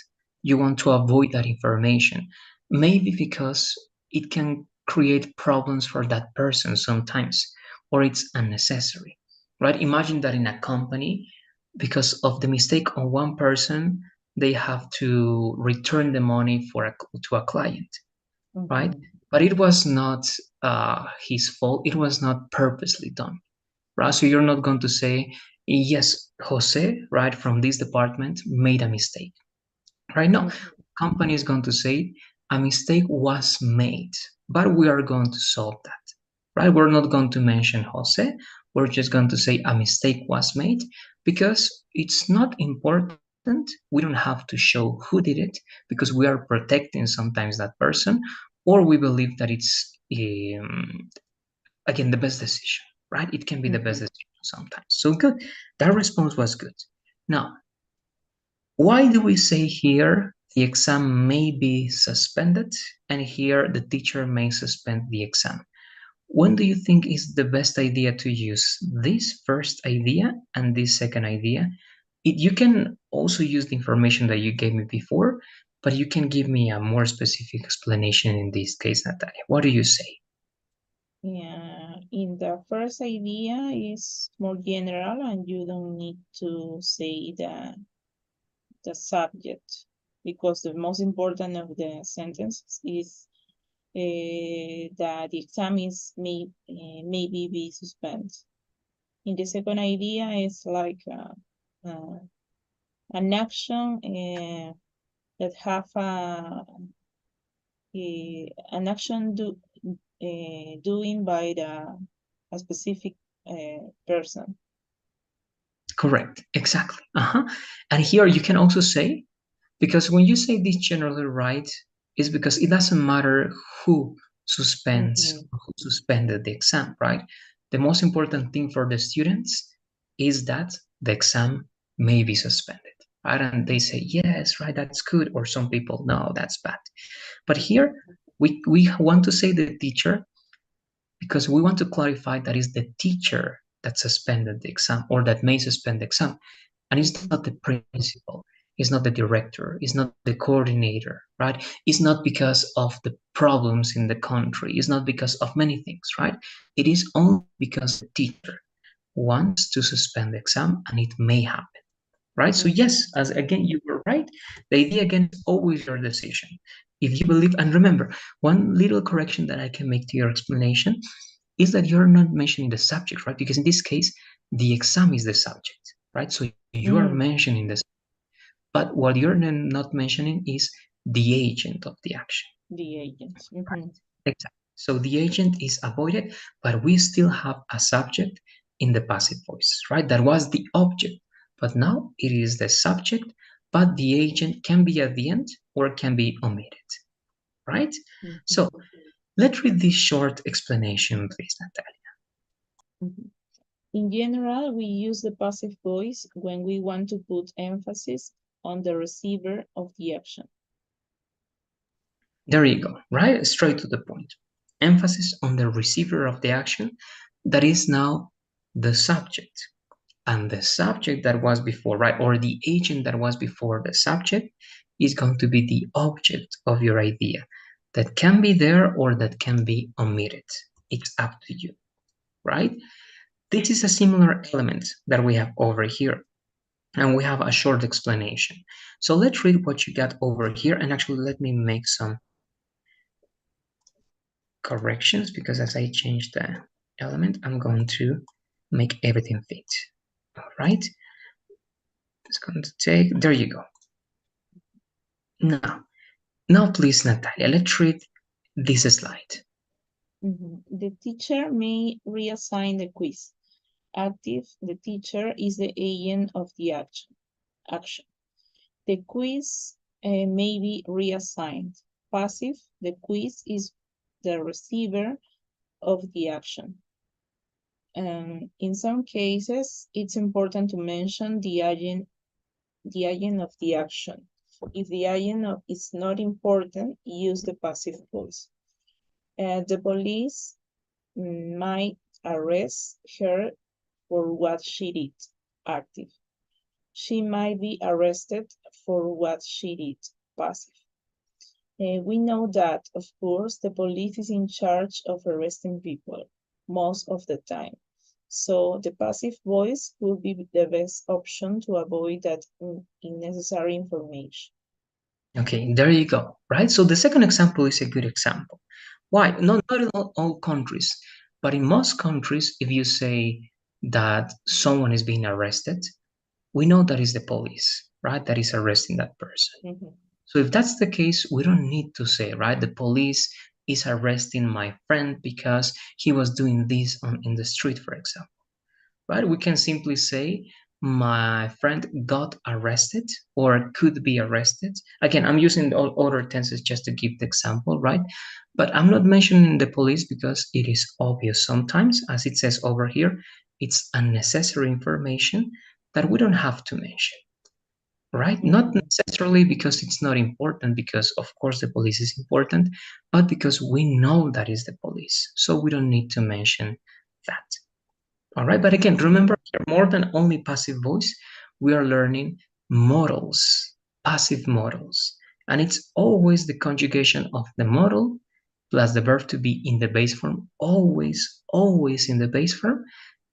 You want to avoid that information. Maybe because it can create problems for that person sometimes, or it's unnecessary, right? Imagine that in a company, because of the mistake on one person, they have to return the money to a client, right? But it was not his fault. It was not purposely done, right? So you're not going to say, yes, Jose, right, from this department made a mistake, right? No, company is going to say a mistake was made, but we are going to solve that, right? We're not going to mention Jose. We're just going to say a mistake was made because it's not important. We don't have to show who did it because we are protecting sometimes that person, or we believe that it's again the best decision, right? It can be the best decision sometimes. So good. That response was good. Now, why do we say here the exam may be suspended and here the teacher may suspend the exam? When do you think is the best idea to use this first idea and this second idea? You can also use the information that you gave me before, but you can give me a more specific explanation in this case, Natalia. What do you say? Yeah, in the first idea is more general, and you don't need to say the subject, because the most important of the sentence is that the exam is maybe be suspended. In the second idea is like an action that have an action doing by a specific person. Correct. Exactly. And here you can also say, because when you say this generally right, is because it doesn't matter who who suspended the exam, right? The most important thing for the students is that the exam may be suspended, right? And they say, yes, right, that's good. Or some people, no, that's bad. But here we want to say the teacher because we want to clarify that is the teacher that suspended the exam or that may suspend the exam. And it's not the principal, it's not the director, it's not the coordinator, right? It's not because of the problems in the country, it's not because of many things, right? It is only because the teacher wants to suspend the exam and it may happen, right? So yes, as again you were right, the idea again is always your decision. If you believe, and remember, one little correction that I can make to your explanation is that you're not mentioning the subject, right? Because in this case, the exam is the subject, right? So you are mentioning the, but what you're not mentioning is the agent of the action. The agent. Exactly. So the agent is avoided, but we still have a subject in the passive voice, right? That was the object, but now it is the subject, but the agent can be at the end or can be omitted, right? So let's read this short explanation, please, Natalia. In general, we use the passive voice when we want to put emphasis on the receiver of the action. There you go, right? Straight to the point. Emphasis on the receiver of the action that is now the subject. And the subject that was before, right, or the agent that was before the subject is going to be the object of your idea that can be there or that can be omitted. It's up to you, right? This is a similar element that we have over here, and we have a short explanation. So let's read what you got over here, and actually let me make some corrections because as I change the element, I'm going to make everything fit. All right, it's going to take, there you go. Now please, Natalia, let's read this slide. The teacher may reassign the quiz. Active, the teacher is the agent of the action. The quiz may be reassigned. Passive, the quiz is the receiver of the action. In some cases, it's important to mention the agent of the action. If the agent is not important, use the passive voice. The police might arrest her for what she did, active. She might be arrested for what she did, passive. We know that, of course, the police is in charge of arresting people most of the time. So the passive voice would be the best option to avoid that unnecessary information. Okay, there you go, right? So the second example is a good example. Why? Not in all countries, but in most countries, if you say that someone is being arrested, we know that is the police, right? That is arresting that person. Mhm. So if that's the case, we don't need to say, right? The police is arresting my friend because he was doing this in the street, for example, right? We can simply say my friend got arrested or could be arrested. Again, I'm using all other tenses just to give the example, right? But I'm not mentioning the police because it is obvious sometimes, as it says over here, it's unnecessary information that we don't have to mention, right? Not necessarily because it's not important, because of course the police is important, but because we know that is the police. So we don't need to mention that. All right, but again, remember, more than only passive voice, we are learning modals, passive modals. And it's always the conjugation of the modal plus the verb to be in the base form, always in the base form,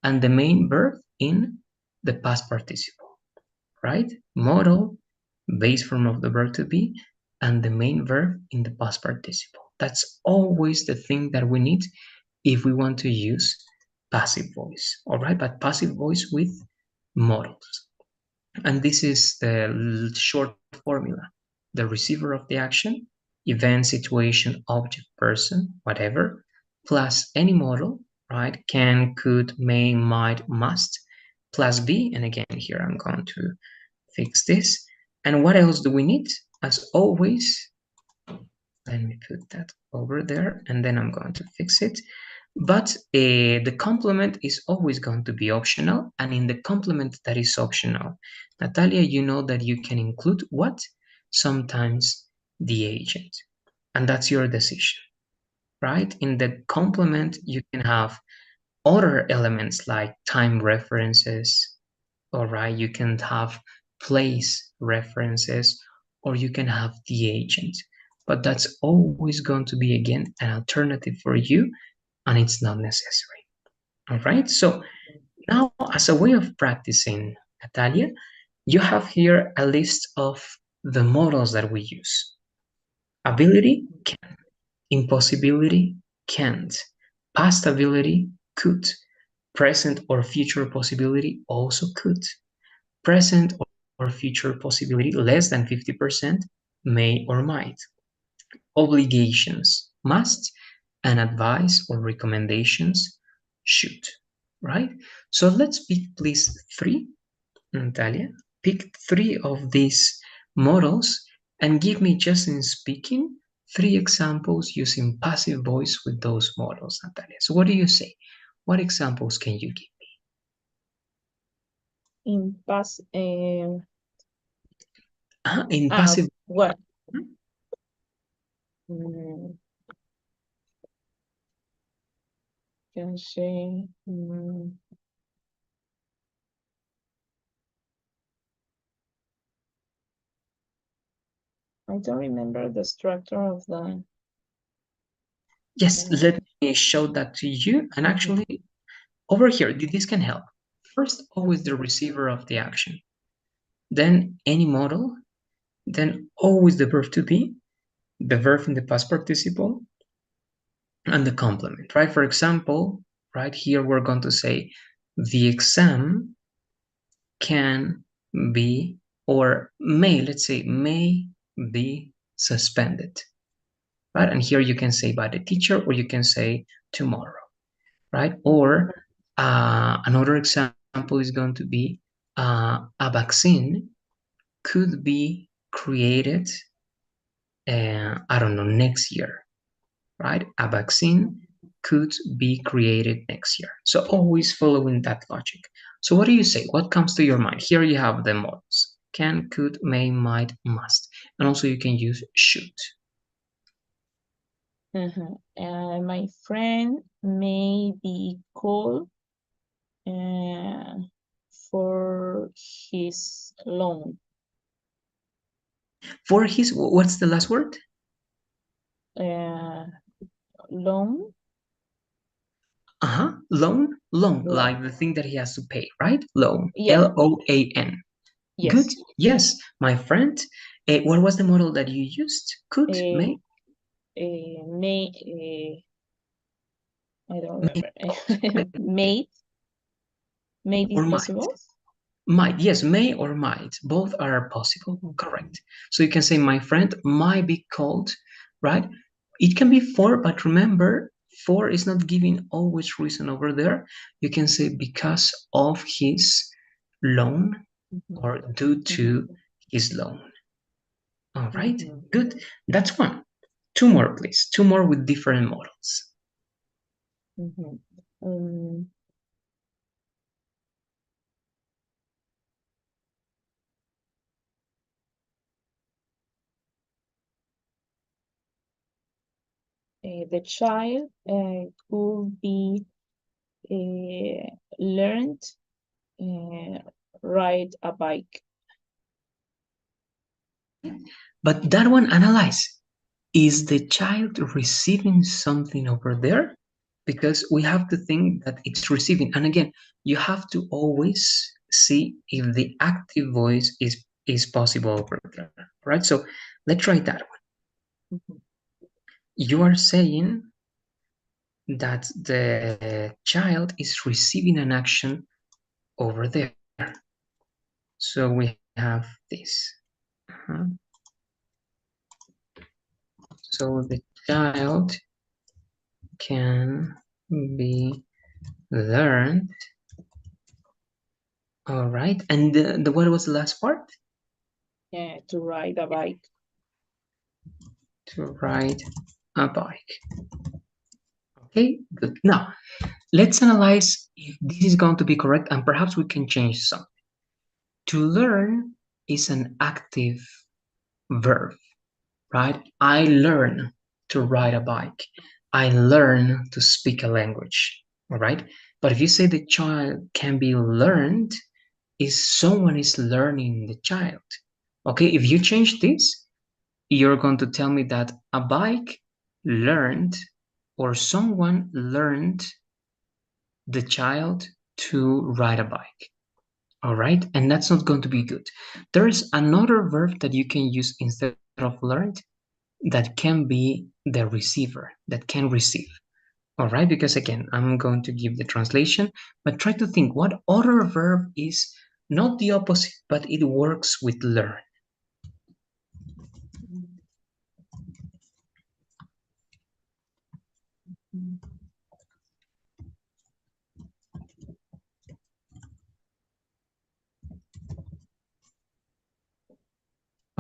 and the main verb in the past participle, right? Modal, base form of the verb to be, and the main verb in the past participle. That's always the thing that we need if we want to use passive voice, all right? But passive voice with modals. And this is the short formula. The receiver of the action, event, situation, object, person, whatever, plus any modal, right? Can, could, may, might, must, plus be. And again, here I'm going to fix this. And what else do we need? As always, let me put that over there, and then I'm going to fix it. But the complement is always going to be optional, and in the complement that is optional, Natalia, you know that you can include what? Sometimes the agent, and that's your decision, right? In the complement, you can have other elements like time references, all right? You can have place references, or you can have the agent, but that's always going to be, again, an alternative for you, and it's not necessary. All right, so now as a way of practicing, Natalia, you have here a list of the models that we use. Ability, can. Impossibility, can't. Past ability, could. Present or future possibility, also could. Present or future possibility, less than 50%, may or might. Obligations, must, and advice or recommendations, should, right? So let's pick please three, Natalia, pick three of these models and give me, just in speaking, three examples using passive voice with those models, Natalia. So what do you say? What examples can you give? In past, In passive, what? Mm, can say, I don't remember the structure of the. yes, let me show that to you. And actually, over here, this can help. First, always the receiver of the action. Then any model. Then always the verb to be, the verb in the past participle, and the complement, right? For example, right here, we're going to say the exam can be, or may, let's say, may be suspended, right? And here you can say by the teacher, or you can say tomorrow, right? Or another example is going to be a vaccine could be created, I don't know, next year, right? A vaccine could be created next year. So always following that logic. So what do you say? What comes to your mind? Here you have the models. Can, could, may, might, must. And also you can use should. My friend may be called for his loan. For his, what's the last word? Loan. Loan, like the thing that he has to pay, right? Loan, yeah. Loan. Yes. Good. Yes, my friend. What was the model that you used? Could, may? May, I don't remember. May be possible? Might, yes, may or might. Both are possible. Correct. So you can say, my friend might be called, right? It can be for, but remember, for is not giving always reason over there. You can say because of his loan or due to his loan. All right, good. That's one. Two more, please. Two more with different models. The child could be learned ride a bike. But that one, analyze. Is the child receiving something over there? Because we have to think that it's receiving. And again, you have to always see if the active voice is possible over there, right? So let's try that one. You are saying that the child is receiving an action over there. So we have this. So the child can be learned. All right. And the what was the last part? To ride a bike. To ride a bike. Okay, good. Now, let's analyze if this is going to be correct, and perhaps we can change something. To learn is an active verb, right? I learn to ride a bike. I learn to speak a language, all right? But if you say the child can be learned, is someone is learning the child. Okay, if you change this, you're going to tell me that a bike learned or someone learned the child to ride a bike. All right, and that's not going to be good. There's another verb that you can use instead of learned that can be the receiver, that can receive. All right, because again, I'm going to give the translation, but try to think what other verb is not the opposite, but it works with learn.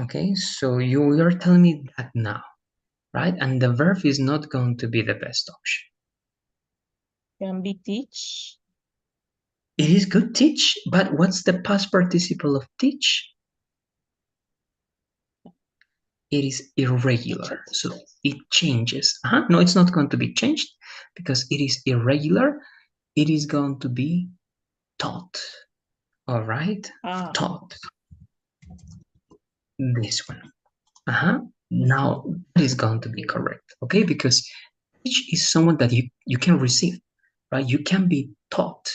Okay, so you are telling me that now, right? And the verb is not going to be the best option. Can be teach. It is good, teach, but what's the past participle of teach? It is irregular, so it changes. No, it's not going to be changed because it is irregular. It is going to be taught. All right, taught. This one. Now that is going to be correct, okay? Because teach is someone that you can receive, right? You can be taught.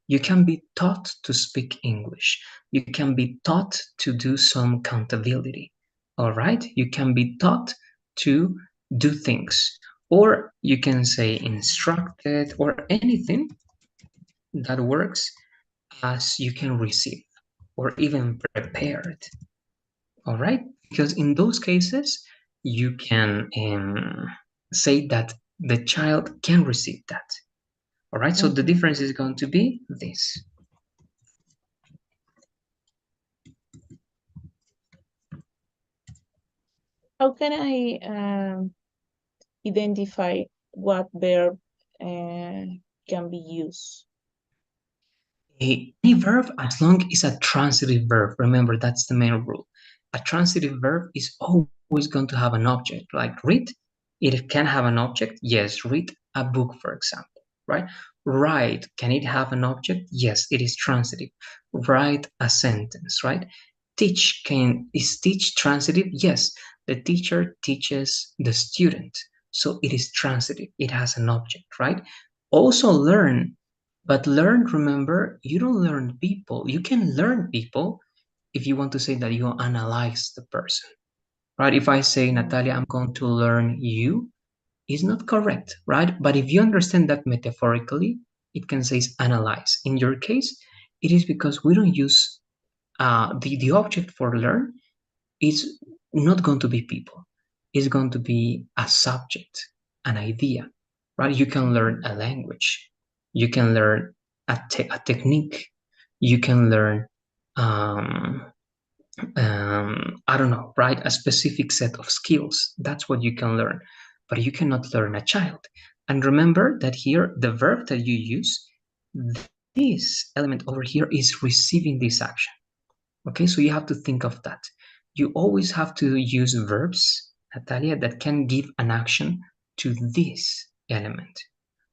You can be taught to speak English. You can be taught to do some accountability. All right? You can be taught to do things. Or you can say instructed or anything that works as you can receive or even prepared. All right? Because in those cases, you can say that the child can receive that. All right? So the difference is going to be this. How can I identify what verb can be used? Any verb, as long as it's a transitive verb, remember that's the main rule. A transitive verb is always going to have an object, like read. It can have an object. Yes, read a book, for example, right? Write, can it have an object? Yes, it is transitive. Write a sentence, right? Teach, is teach transitive? Yes, the teacher teaches the student. So it is transitive. It has an object, right? Also learn, but learn, remember, you don't learn people. You can learn people if you want to say that you analyze the person, right? If I say, Natalia, I'm going to learn you, it's not correct, right? But if you understand that metaphorically, it can say analyze. In your case, it is because we don't use the object for learn is not going to be people. It's going to be a subject, an idea, right? You can learn Mhm, a language. You can learn a technique. You can learn, um, I don't know, right? A specific set of skills. That's what you can learn. But you cannot learn a child. And remember that here, the verb that you use, this element over here is receiving this action. Okay, so you have to think of that. You always have to use verbs, Natalia, that can give an action to this element.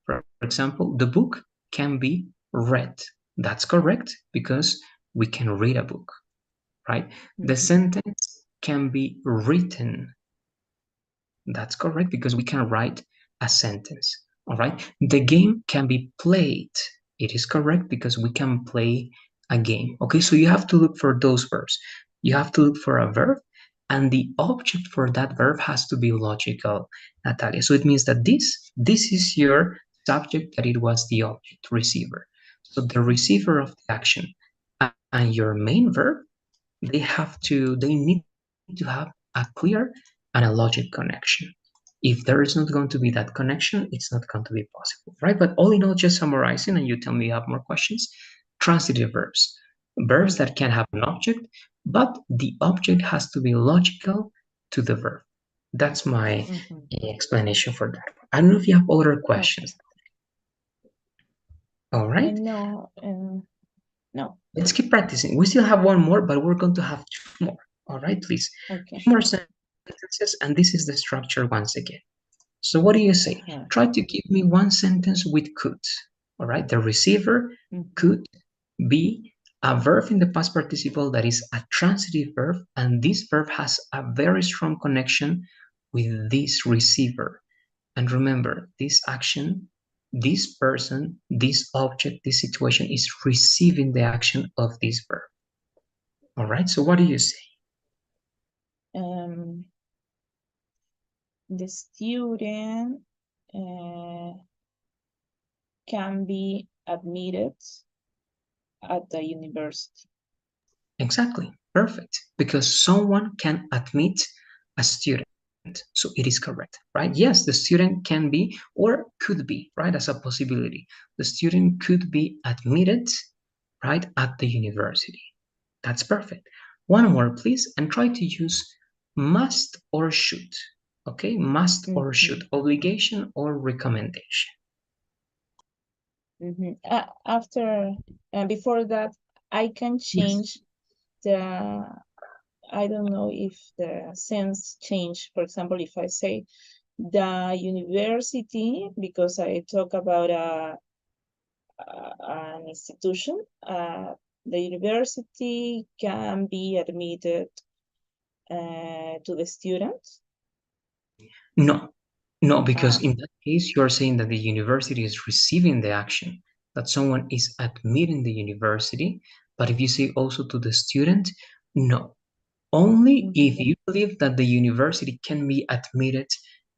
For example, the book can be read. That's correct because we can read a book, right? The mhm, sentence can be written. That's correct because we can write a sentence. All right. The game can be played. It is correct because we can play a game. Okay. So you have to look for those verbs. You have to look for a verb, and the object for that verb has to be logical, Natalia. So it means that this is your subject, that it was the object receiver. So the receiver of the action and your main verb, they need to have a clear and a logic connection. If there is not going to be that connection, it's not going to be possible, right? But all in all, just summarizing, and you tell me you have more questions. Transitive verbs, verbs that can have an object, but the object has to be logical to the verb. That's my mhm. explanation for that. I don't know if you have other Okay. questions. All right, No, no. let's keep practicing. We still have one more, but we're going to have two more. All right, please. Two Okay. more sentences, and this is the structure once again. So what do you say? Try to Uh-huh. give me one sentence with could. All right, the receiver could Mhm, be a verb in the past participle that is a transitive verb, and this verb has a very strong connection with this receiver. And remember, this action, this person, this object, this situation is receiving the action of this verb. All right, so what do you say? um, the student can be admitted at the university. Exactly, perfect. Because someone can admit a student. So it is correct, right? Yes, the student can be or could be, right, as a possibility. The student could be admitted, right, at the university. That's perfect. One more, please, and try to use must or should. Okay, must or should, Mhm, obligation or recommendation. mhm. After, before that, I can Yes. change the, I don't know if the sense change. For example, if I say the university, because I talk about an institution, the university can be admitted to the students. No, no, because Ah, in that case, you are saying that the university is receiving the action, that someone is admitting the university. But if you say also to the student, no, only mhm, if you believe that the university can be admitted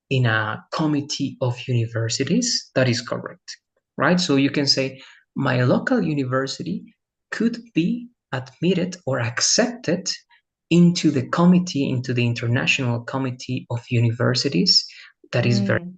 in a committee of universities, that is correct, right? So you can say, my local university could be admitted or accepted into the committee, into the International Committee of Universities. That is very mm,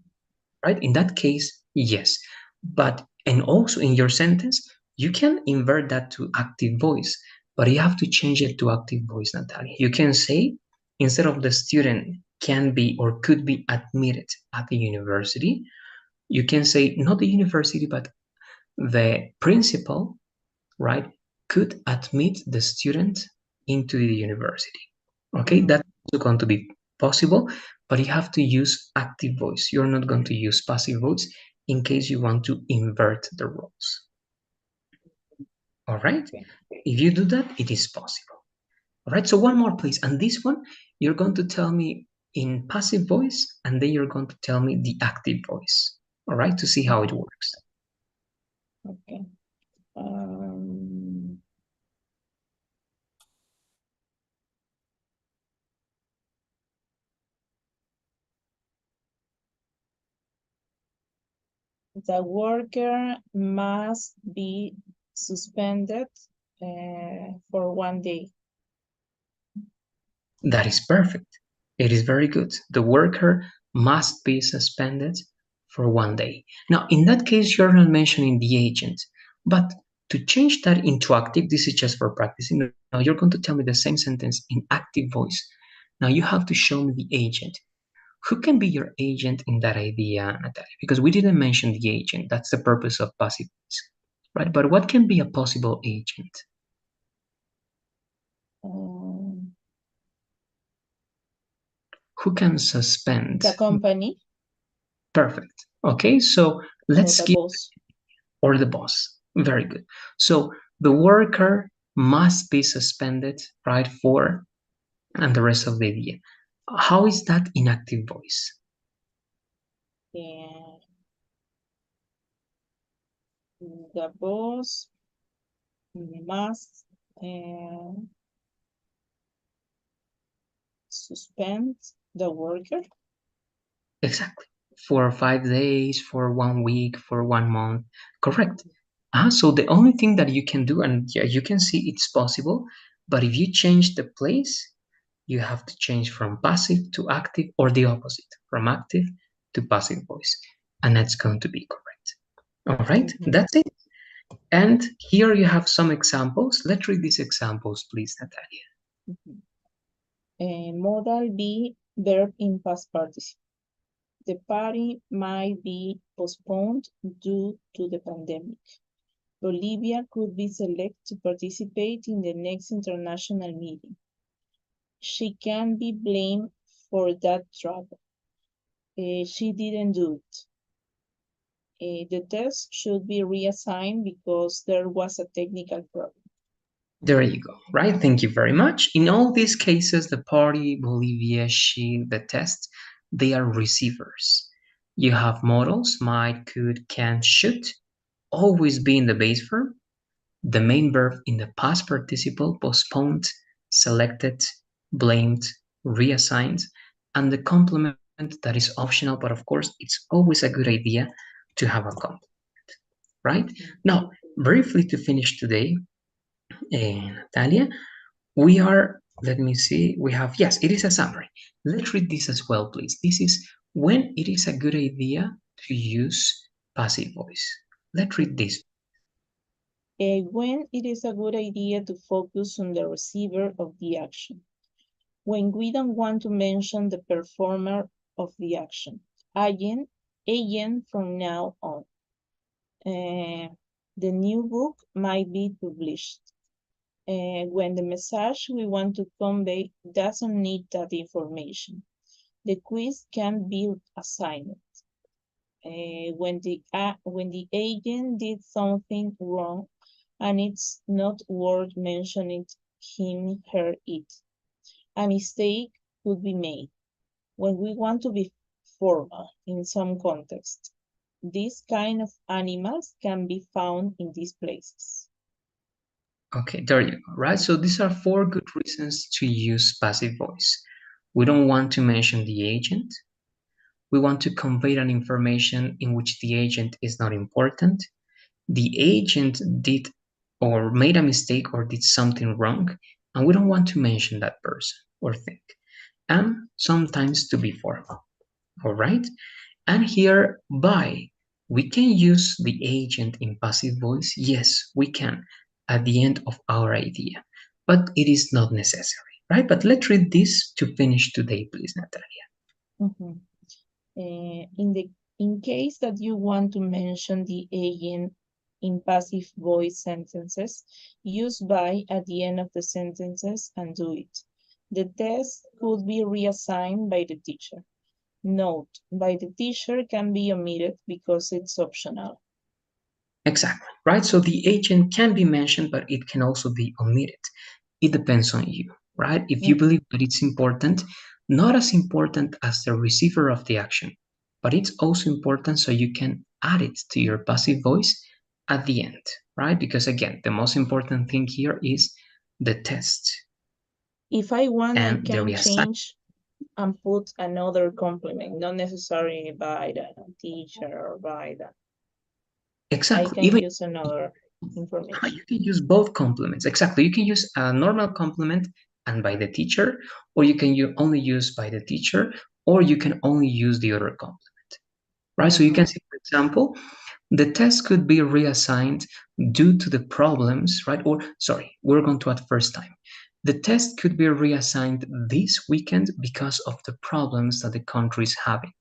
right. In that case, yes. But, and also in your sentence, you can invert that to active voice, but you have to change it to active voice, Natalia. You can say, instead of the student can be or could be admitted at the university, You can say not the university, but the principal, right, could admit the student into the university. Okay, that's also going to be possible, but you have to use active voice. You're not going to use passive voice in case you want to invert the roles. All right, Okay. if you do that, it is possible. All right, so one more, please. And this one, you're going to tell me in passive voice, and then you're going to tell me the active voice. All right, to see how it works. Okay. The worker must be suspended for 1 day. That is perfect. It is very good. The worker must be suspended for 1 day. Now, in that case, you're not mentioning the agent, but to change that into active, this is just for practicing. Now, you're going to tell me the same sentence in active voice. Now, you have to show me the agent. Who can be your agent in that idea, Natalia? Because we didn't mention the agent. That's the purpose of passive voice, right? But what can be a possible agent? Um, Who can suspend? the company Perfect. Okay, so or let's the give, boss. or the boss. Very good. So the worker must be suspended, right, for, and the rest of the idea. How is that in active voice? Uh, the boss must suspend the worker. Exactly. For 5 days, for 1 week, for 1 month. Correct. So the only thing that you can do, and yeah, you can see it's possible, but if you change the place, you have to change from passive to active or the opposite, from active to passive voice. And that's going to be correct. All right, that's it. And here you have some examples. Let's read these examples, please, Natalia. Modal B, verb in past participle. The party might be postponed due to the pandemic. Bolivia could be selected to participate in the next international meeting. She can be blamed for that trouble. She didn't do it. The test should be reassigned because there was a technical problem. There you go, right? Thank you very much. In all these cases, the party, Bolivia, she, the test, they are receivers. You have modals, might, could, can, should, always be in the base verb, the main verb in the past participle, postponed, selected, blamed, reassigned, and the complement that is optional, but of course, it's always a good idea to have a complement, right? Now, briefly to finish today, Natalia, we are, let me see, we have, yes, it is a summary. Let's read this as well, please. This is when it is a good idea to use passive voice. Let's read this. When it is a good idea to focus on the receiver of the action. When we don't want to mention the performer of the action. Agent from now on. The new book might be published. When the message we want to convey doesn't need that information. The quiz can be assigned. When the agent did something wrong and it's not worth mentioning him, her, it. A mistake could be made. When we want to be formal in some context, these kind of animals can be found in these places. Okay, there you go, right? So these are 4 good reasons to use passive voice. We don't want to mention the agent. We want to convey an information in which the agent is not important. The agent did or made a mistake or did something wrong, and we don't want to mention that person or thing. And sometimes to be formal, all right? And here, by, we can use the agent in passive voice. Yes, we can at the end of our idea, but it is not necessary, right? But let's read this to finish today, please, Natalia. Mhm. In case that you want to mention the agent in passive voice sentences, use by at the end of the sentences and do it. The test could be reassigned by the teacher. Note, by the teacher can be omitted because it's optional. Exactly, right? So the agent can be mentioned, but it can also be omitted. It depends on you, right? If you believe that it's important, not as important as the receiver of the action, but it's also important so you can add it to your passive voice at the end, right? Because again, the most important thing here is the test If I want, I and the can reassignment. change and put another complement, not necessarily by the teacher or by the, I Exactly. can Even use another information. you can use both complements. Exactly. You can use a normal complement and by the teacher, or you can only use by the teacher, or you can only use the other complement, right? So you can see, for example, the test could be reassigned due to the problems, right? Or sorry, we're going to at first time. The test could be reassigned this weekend because of the problems that the country is having,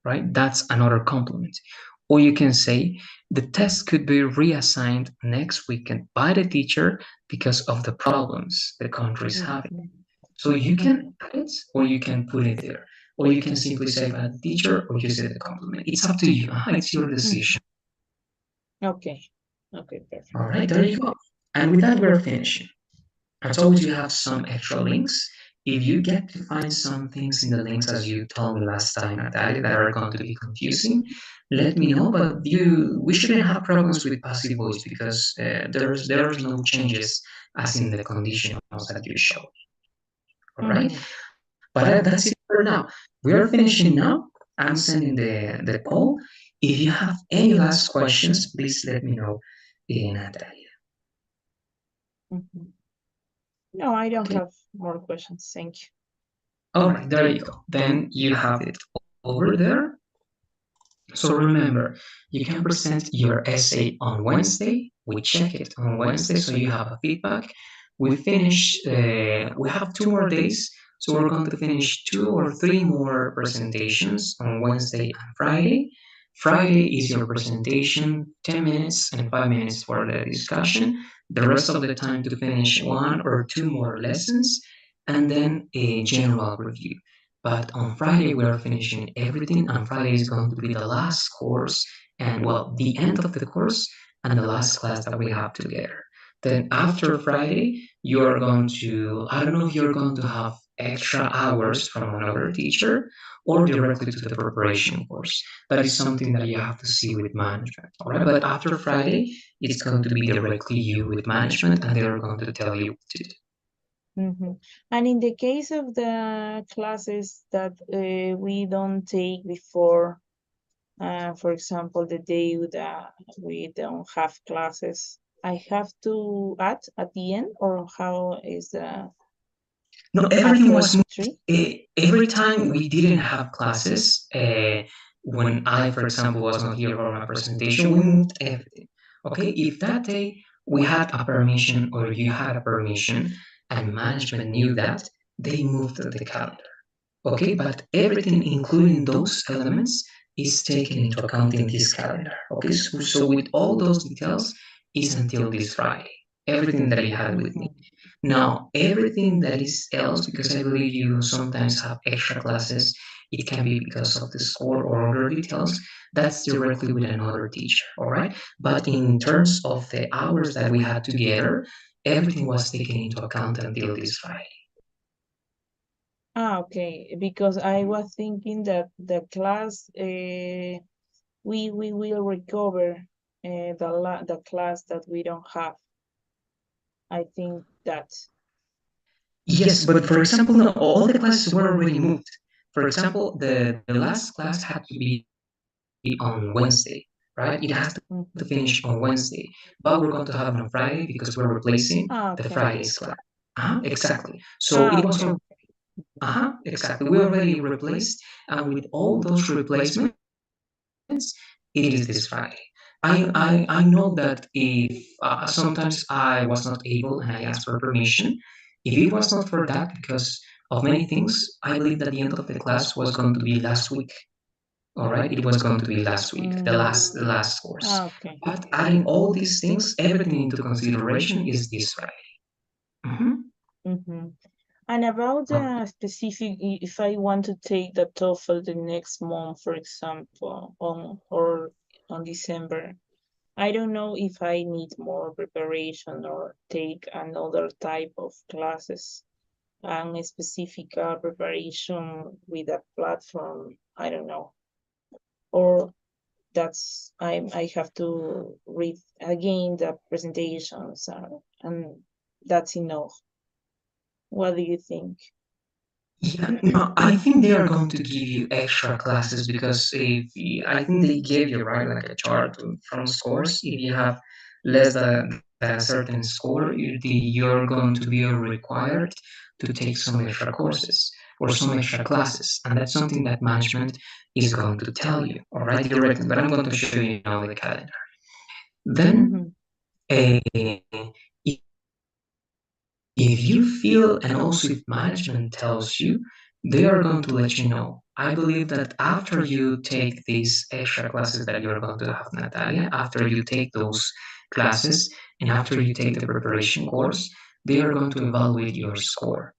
right? That's another complement. Or you can say the test could be reassigned next weekend by the teacher because of the problems the country is having. So you can add it or you can put it there. Or you can simply say by the teacher or use it the complement. It's up to you. It's your decision. Okay. Okay, perfect. All right, there you go. And with that, we're finishing. As always, you have some extra links. If you get to find some things in the links, as you told me last time, Natalia, that are going to be confusing, let me know. But we shouldn't have problems with passive voice because there's no changes as in the conditionals that you show. All right, but that's it for now. We are finishing now. I'm sending the poll. If you have any last questions, please let me know, Natalia. No, I don't Okay. have more questions. Thank you. All right, there you go. Then you have it over there. So remember, you can present your essay on Wednesday. We check it on Wednesday, so you have a feedback. We have 2 more days, so we're going to finish 2 or 3 more presentations on Wednesday and Friday. Friday is your presentation, 10 minutes and 5 minutes for the discussion. The rest of the time to finish 1 or 2 more lessons, and then a general review. But on Friday, we are finishing everything. On Friday is going to be the last course, and well, the end of the course and the last class that we have together. Then after Friday, you are going to, I don't know if you're going to have extra hours from another teacher or directly to the preparation course. That is something that you have to see with management. All right. But after Friday, it's going to be directly you with management, and they're going to tell you what to do. And in the case of the classes that we don't take before, for example, the day that we don't have classes, I have to add at the end, or how is the No, everything after was moved. 3? Every time we didn't have classes, when I, for example, was not here for my presentation, we moved everything. Okay, if that day we had a permission or you had a permission and management knew that, they moved the calendar. Okay, but everything, including those elements, is taken into account in this calendar. Okay, so with all those details, is until this Friday. Everything that you had with me. Now, everything that is else, because I believe you sometimes have extra classes, it can be because of the score or other details, that's directly with another teacher, all right? But in terms of the hours that we had together, everything was taken into account until this Friday. Okay, because I was thinking that the class we will recover the class that we don't have. I think that. Yes, but for example, no, all the classes were already moved. For example, the last class had to be on Wednesday, right? It has to finish on Wednesday, but we're going to have it on Friday because we're replacing the Friday's class. Okay. Exactly. So it was already, Okay. exactly. We already replaced, and with all those replacements, it is this Friday. I know that if sometimes I was not able and I asked for permission, if it was not for that because of many things, I believe that the end of the class was going to be last week. All right, it was going to be last week, the last course. Okay. But adding all these things, everything into consideration is this Friday. Mm-hmm. And about the specific, if I want to take the TOEFL the next month, for example, on December, I don't know if I need more preparation or take another type of classes and a specific preparation with a platform. I don't know, or I have to read again the presentations and that's enough. What do you think? Yeah, no, I think they are going to give you extra classes because I think they gave you right like a chart from scores. If you have less than a certain score, you're going to be required to take some extra courses or some extra classes, and that's something that management is going to tell you, all right, directly. But I'm going to show you now the calendar. Then, Mm-hmm. if you feel, and also if management tells you, they are going to let you know. I believe that after you take these extra classes that you're going to have, Natalia, after you take those classes and after you take the preparation course, they are going to evaluate your score.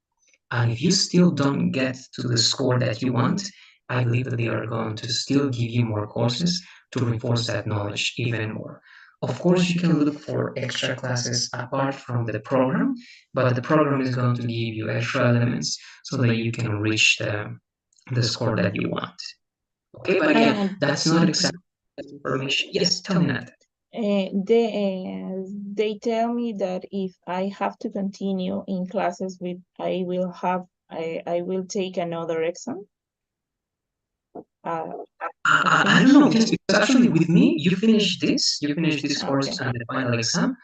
And if you still don't get to the score that you want, I believe that they are going to still give you more courses to reinforce that knowledge even more. Of course, you can look for extra classes apart from the program, but the program is going to give you extra elements so that you can reach the score that you want. Okay, but again, And that's not exact information. Yes, tell me that. they tell me that if I have to continue in classes with, I will take another exam, uh, a I don't know. finish. Yes, because actually with me, you finish this course Okay. and the final exam,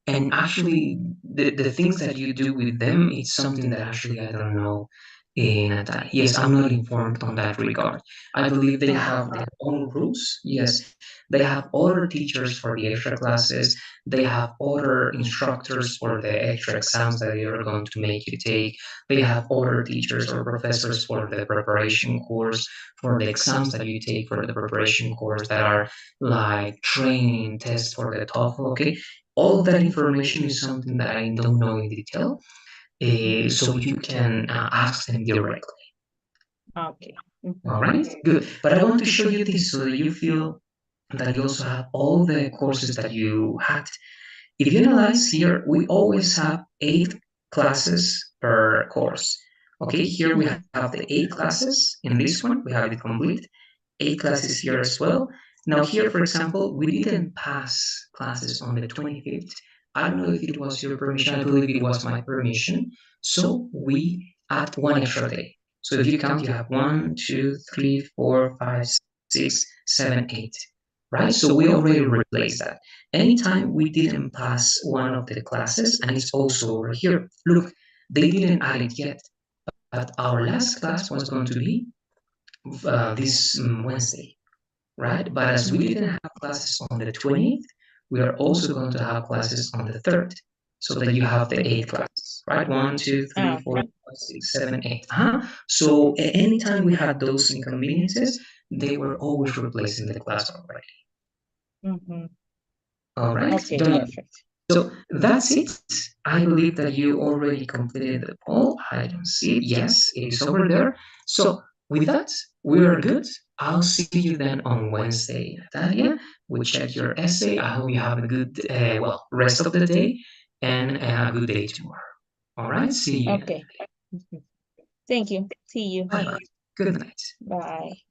and actually the things that you do with them, it's something that actually I don't know. Natalia. Yes, I'm not informed on that regard. I believe they have their own rules. Yes, they have other teachers for the extra classes. They have other instructors for the extra exams that they are going to make you take. They have other teachers or professors for the preparation course, for the exams that you take for the preparation course that are like training tests for the TOEFL. Okay, all of that information is something that I don't know in detail, so you can ask them directly. Okay. All Mhm. right, good. But I want to show you this so that you feel that you also have all the courses that you had. If you analyze here, we always have 8 classes per course. Okay, here we have the 8 classes. In this one, we have it complete. 8 classes here as well. Now here, for example, we didn't pass classes on the 25th. I don't know if it was your permission. I believe it was my permission. So we add one extra day. So if you count, you have 1, 2, 3, 4, 5, 6, 7, 8. Right? So we already replaced that. Anytime we didn't pass one of the classes, and it's also over here. Look, they didn't add it yet, but our last class was going to be this Wednesday, right? But as we didn't have classes on the 20th, we are also going to have classes on the 3rd, so that you have the 8 classes, right? One, two, three, four, Okay. five, 6, 7, 8. So anytime we had those inconveniences, they were always replacing the class already. Mm-hmm. All right, Okay, don't you? perfect. So that's it. I believe that you already completed the poll. I don't see it. Yes, it is over there. So with that, we are good. I'll see you then on Wednesday, Natalia. We check your essay. I hope you have a good, rest of the day and a good day tomorrow. All right, see you. Okay. Mhm. Thank you. See you. Bye bye. Good night. Bye.